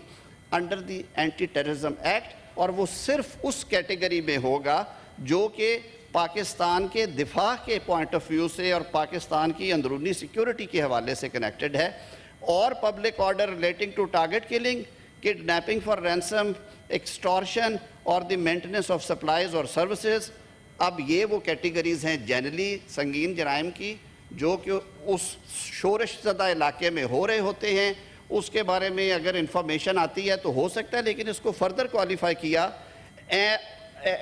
under the anti terrorism act, और वो सिर्फ उस कैटेगरी में होगा जो कि पाकिस्तान के दिफा के पॉइंट ऑफ व्यू से और पाकिस्तान की अंदरूनी सिक्योरिटी के हवाले से कनेक्टेड है, और public order relating to target killing, kidnapping for ransom, extortion और द मेंटेनेंस ऑफ सप्लाईज और सर्विसेज। अब ये वो कैटेगरीज़ हैं जनरली संगीन जराइम की जो कि उस शोरश ज़दा इलाके में हो रहे होते हैं, उसके बारे में अगर इंफॉर्मेशन आती है तो हो सकता है, लेकिन इसको फर्दर क्वालिफाई किया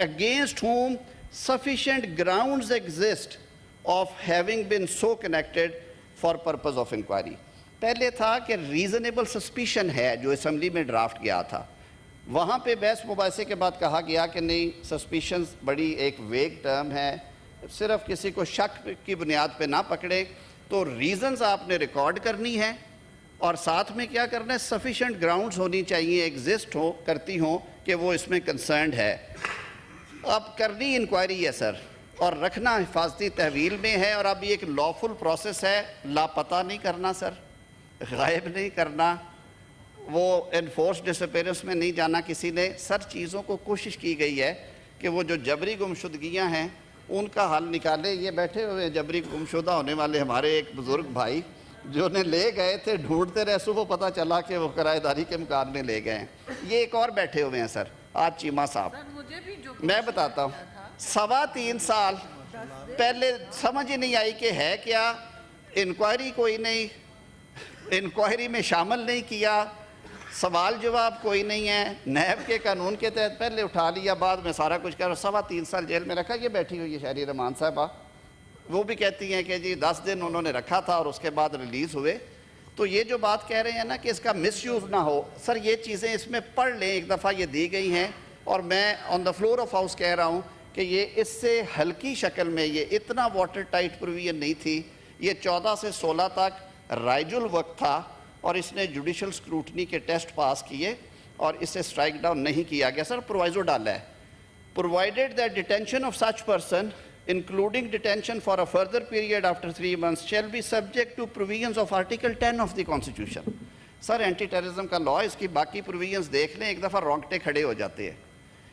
against whom sufficient grounds exist of having been so connected for purpose of inquiry। पहले था कि रीज़नेबल सस्पिशन है जो असम्बली में ड्राफ्ट गया था, वहाँ पे बहस मुबाहिसे के बाद कहा गया कि नहीं, सस्पिशन बड़ी एक वेग टर्म है, सिर्फ किसी को शक की बुनियाद पे ना पकड़े, तो रीज़न्स आपने रिकॉर्ड करनी है और साथ में क्या करना है, सफिशेंट ग्राउंड्स होनी चाहिए, एग्जिस्ट हो करती हों कि वो इसमें कंसर्न्ड है। अब करनी इंक्वायरी है सर, और रखना हिफाजती तहवील में है, और अब ये एक लॉफुल प्रोसेस है, लापता नहीं करना सर, गायब नहीं करना, वो इन्फोर्स डिसअपेरेंस में नहीं जाना किसी ने। सर चीज़ों को कोशिश की गई है कि वो जो जबरी गुमशुदगियाँ हैं उनका हल निकाले। ये बैठे हुए जबरी गुमशुदा होने वाले हमारे एक बुज़ुर्ग भाई जो ने ले गए थे, ढूंढते रहे, सुबह पता चला कि वो किराएदारी के मकान में ले गए हैं। ये एक और बैठे हुए हैं सर, आज चीमा साहब, मैं बताता हूँ, 3.25 साल पहले समझ ही नहीं आई कि है क्या, इंक्वायरी कोई नहीं, इंक्वायरी में शामिल नहीं किया, सवाल जवाब कोई नहीं है, नैब के कानून के तहत पहले उठा लिया, बाद में सारा कुछ कर 3.25 साल जेल में रखा। ये बैठी हुई है शहरी रहमान साहबा, वो भी कहती हैं कि जी 10 दिन उन्होंने रखा था और उसके बाद रिलीज़ हुए। तो ये जो बात कह रहे हैं ना कि इसका मिसयूज़ ना हो, सर ये चीज़ें इसमें पढ़ लें, एक दफ़ा ये दी गई हैं, और मैं on the floor of house कह रहा हूँ कि ये इससे हल्की शक्ल में, ये इतना वाटर टाइट प्रोविजन नहीं थी, ये 14 से 16 तक राइजुल वक्त था और इसने जुडिशल स्क्रूटनी के टेस्ट पास किए और इसे स्ट्राइक डाउन नहीं किया गया। सर प्रोवाइजो डाला है, provided that detention of such person including detention for a further period after 3 months shall be subject to provisions of Article 10 of the Constitution। Sir anti terrorism का law, इसकी बाकी provisions देख लें, एक दफ़ा रोंगटे खड़े हो जाते हैं।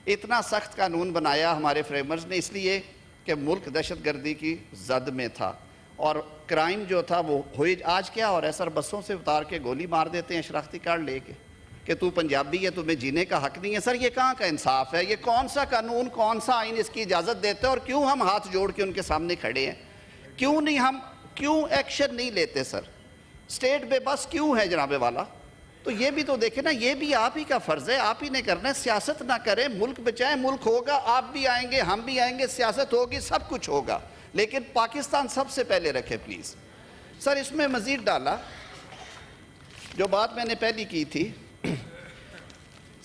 इतना सख्त कानून बनाया हमारे फ्रेमर्स ने इसलिए कि मुल्क दहशत गर्दी की जद में था और क्राइम जो था वो हुई। आज क्या हो रहा है सर, बसों से उतार के गोली मार देते हैं शनाख्ती कार्ड लेके कि तू पंजाबी है, तुम्हें जीने का हक नहीं है। सर ये कहाँ का इंसाफ है? ये कौन सा कानून, कौन सा आइन इसकी इजाज़त देता है? और क्यों हम हाथ जोड़ के उनके सामने खड़े हैं? क्यों एक्शन नहीं लेते सर? स्टेट बेबस क्यों है जनाबे वाला? तो ये भी तो देखें ना, ये भी आप ही का फ़र्ज़ है, आप ही ने करना है। सियासत ना करें, मुल्क बचाएं। मुल्क होगा, आप भी आएंगे, हम भी आएंगे, सियासत होगी, सब कुछ होगा, लेकिन पाकिस्तान सबसे पहले रखे प्लीज़। सर इसमें मज़ीद डाला जो बात मैंने पहली की थी,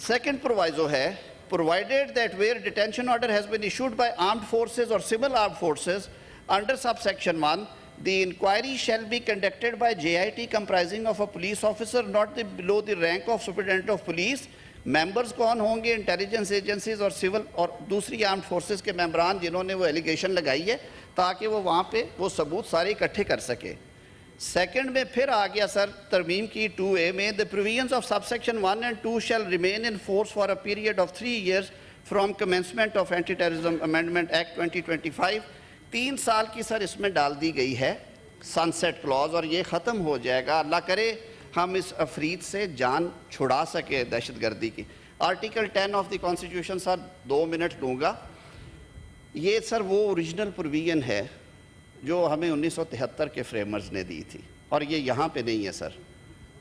सेकंड प्रोवाइजो है, provided that where detention order has been issued by armed forces और civil armed forces under sub section 1, the inquiry shall be conducted by JIT comprising of a police officer not below the rank of superintendent of police. members कौन होंगे? Intelligence agencies और civil और दूसरी armed forces के मेंबरान जिन्होंने वो allegation लगाई है, ताकि वो वहाँ पे वो सबूत सारे इकट्ठे कर सके। सेकंड में फिर आ गया सर तरमीम की 2A में, the provisions of subsection 1 and 2 shall remain in force for a period of 3 years from commencement of anti terrorism amendment act 2025। 3 साल की सर इसमें डाल दी गई है सनसेट क्लॉज, और ये ख़त्म हो जाएगा। अल्लाह करे हम इस अफरीद से जान छुड़ा सके दहशत गर्दी की। Article 10 of the constitution sir 2 minute लूँगा। ये सर वो ओरिजिनल प्रोविजन है जो हमें 1973 के फ्रेमर्स ने दी थी, और ये यहाँ पे नहीं है सर।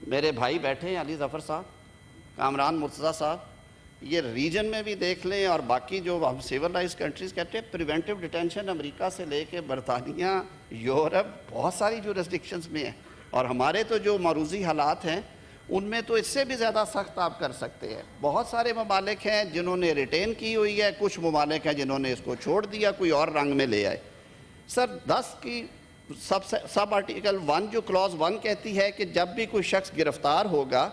मेरे भाई बैठे हैं अली ज़फ़र साहब, कामरान मुर्तज़ा साहब, ये रीजन में भी देख लें और बाकी जो हम सिविलाइज कंट्रीज़ कहते हैं, प्रिवेंटिव डिटेंशन अमेरिका से लेके बरतानिया, यूरोप, बहुत सारी जुरिस्डिक्शंस में है, और हमारे तो जो मरूजी हालात हैं उनमें तो इससे भी ज़्यादा सख्त आप कर सकते हैं। बहुत सारे ममालिक हैं जिन्होंने रिटेन की हुई है, कुछ ममालिक हैं जिन्होंने इसको छोड़ दिया, कोई और रंग में ले आए। सर 10 की सब आर्टिकल 1 जो क्लॉज 1 कहती है कि जब भी कोई शख्स गिरफ्तार होगा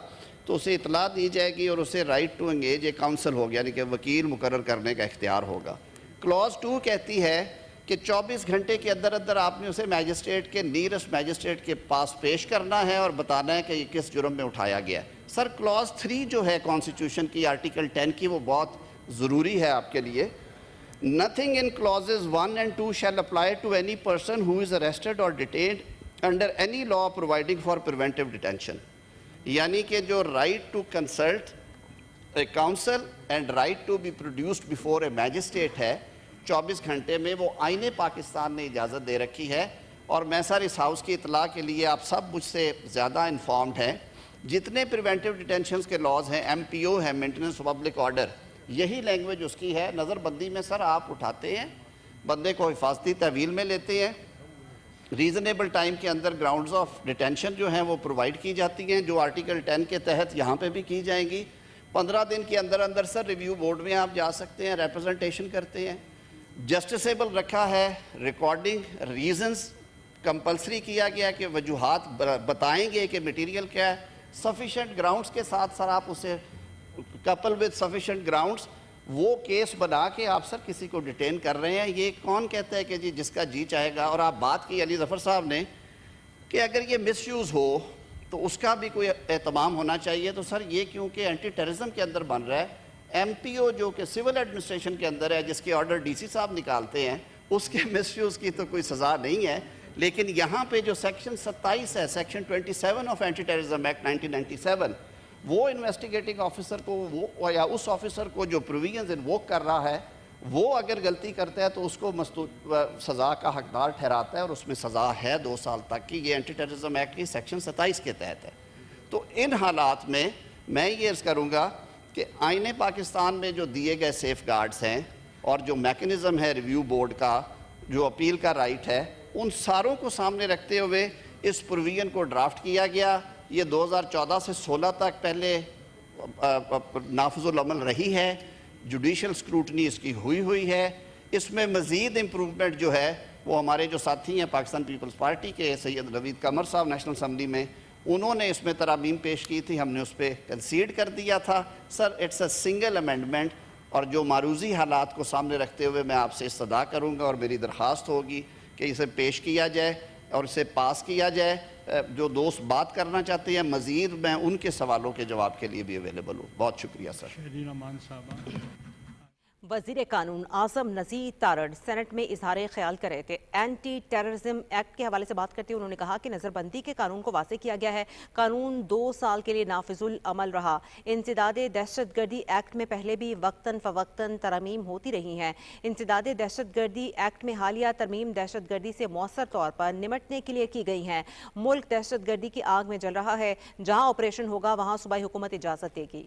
तो उसे इतला दी जाएगी और उसे right to engage a counsel होगा, यानी कि वकील मुकर्रर करने का इख्तियार होगा। क्लॉज 2 कहती है कि 24 घंटे के अंदर अंदर आपने उसे मैजिस्ट्रेट के नीयरेस्ट मैजिस्ट्रेट के पास पेश करना है और बताना है कि ये किस जुर्म में उठाया गया है। सर क्लॉज 3 जो है कॉन्स्टिट्यूशन की आर्टिकल 10 की, वो बहुत ज़रूरी है आपके लिए। Nothing in clauses 1 and 2 shall apply to any person who is arrested or detained under any law providing for preventive detention. यानी कि जो right to consult a counsel and right to be produced before a magistrate है 24 घंटे में, वो आईने पाकिस्तान ने इजाज़त दे रखी है। और मैं सर इस हाउस की इतला के लिए, आप सब मुझसे ज़्यादा इन्फॉर्म्ड हैं, जितने प्रिवेंटिव डिटेंशन के लॉज हैं, MPO है, मेंटेनेंस ऑफ पब्लिक ऑर्डर, यही लैंग्वेज उसकी है। नज़रबंदी में सर आप उठाते हैं, बंदे को हिफाजती तहवील में लेते हैं, रीज़नेबल टाइम के अंदर ग्राउंड्स ऑफ डिटेंशन जो हैं वो प्रोवाइड की जाती हैं, जो आर्टिकल 10 के तहत यहाँ पे भी की जाएंगी। 15 दिन के अंदर अंदर सर रिव्यू बोर्ड में आप जा सकते हैं, रिप्रेजेंटेशन करते हैं। जस्टिसेबल रखा है, रिकॉर्डिंग रीजंस कंपलसरी किया गया कि वजूहात बताएंगे कि मटेरियल क्या है। सफिशेंट ग्राउंड्स के साथ सर आप उसे कपल विद सफिशेंट ग्राउंड्स वो केस बना के आप सर किसी को डिटेन कर रहे हैं। ये कौन कहता है कि जी जिसका जी चाहेगा? और आप बात की अली ज़फ़र साहब ने कि अगर ये मिसयूज़ हो तो उसका भी कोई एहतमाम होना चाहिए। तो सर ये क्योंकि एंटी टेररिज्म के अंदर बन रहा है, MPO जो कि सिविल एडमिनिस्ट्रेशन के अंदर है, जिसके ऑर्डर DC साहब निकालते हैं, उसके मिसयूज़ की तो कोई सज़ा नहीं है। लेकिन यहाँ पे जो सेक्शन 27 है, section 27 of anti terrorism act 1997, वो इन्वेस्टिगेटिंग ऑफिसर को वो या उस ऑफिसर को जो प्रोविजंस इन्वोक कर रहा है, वो अगर गलती करता है तो उसको सज़ा का हकदार ठहराता है, और उसमें सज़ा है 2 साल तक की। ये एंटी टेररिज्म एक्ट की सेक्शन 27 के तहत है। तो इन हालात में मैं ये अर्ज़ करूँगा कि आईने पाकिस्तान में जो दिए गए सेफ गार्ड्स हैं और जो मैकेनिज़्म है रिव्यू बोर्ड का, जो अपील का राइट है, उन सारों को सामने रखते हुए इस प्रोविजन को ड्राफ्ट किया गया। ये 2014 से 16 तक पहले नाफिजुल अमल रही है, जुडिशल स्क्रूटनी इसकी हुई है। इसमें मज़ीद इम्प्रूवमेंट जो है वो हमारे जो साथी हैं पाकिस्तान पीपल्स पार्टी के सैयद नवीद कमर साहब नेशनल असम्बली में, उन्होंने इसमें तरामीम पेश की थी, हमने उस पर कंसीड कर दिया था। Sir it's a single amendment, और जो मारूजी हालात को सामने रखते हुए मैं आपसे इस्तदा करूँगा और मेरी दरख्वास्त होगी कि इसे पेश किया जाए और इसे पास किया जाए। जो दोस्त बात करना चाहते हैं मज़ीद, मैं उनके सवालों के जवाब के लिए भी अवेलेबल हूँ। बहुत शुक्रिया सर। वजीर कानून आजम नजीर तारड़ सेनेट में इजहार ख्याल कर रहे थे। एंटी टेररिज्म एक्ट के हवाले से बात करते हुए उन्होंने कहा कि नज़रबंदी के कानून को वाज़ेह किया गया है। कानून 2 साल के लिए नाफिजुल अमल रहा। इंसदाद दहशतगर्दी एक्ट में पहले भी वक्तन फ़वक्तन तरमीम होती रही हैं। इंसदाद दहशतगर्दी एक्ट में हालिया तरमीम दहशतगर्दी से मौसर तौर पर निमटने के लिए की गई हैं। मुल्क दहशतगर्दी की आग में जल रहा है। जहाँ ऑपरेशन होगा वहाँ सूबाई हुकूमत इजाज़त देगी।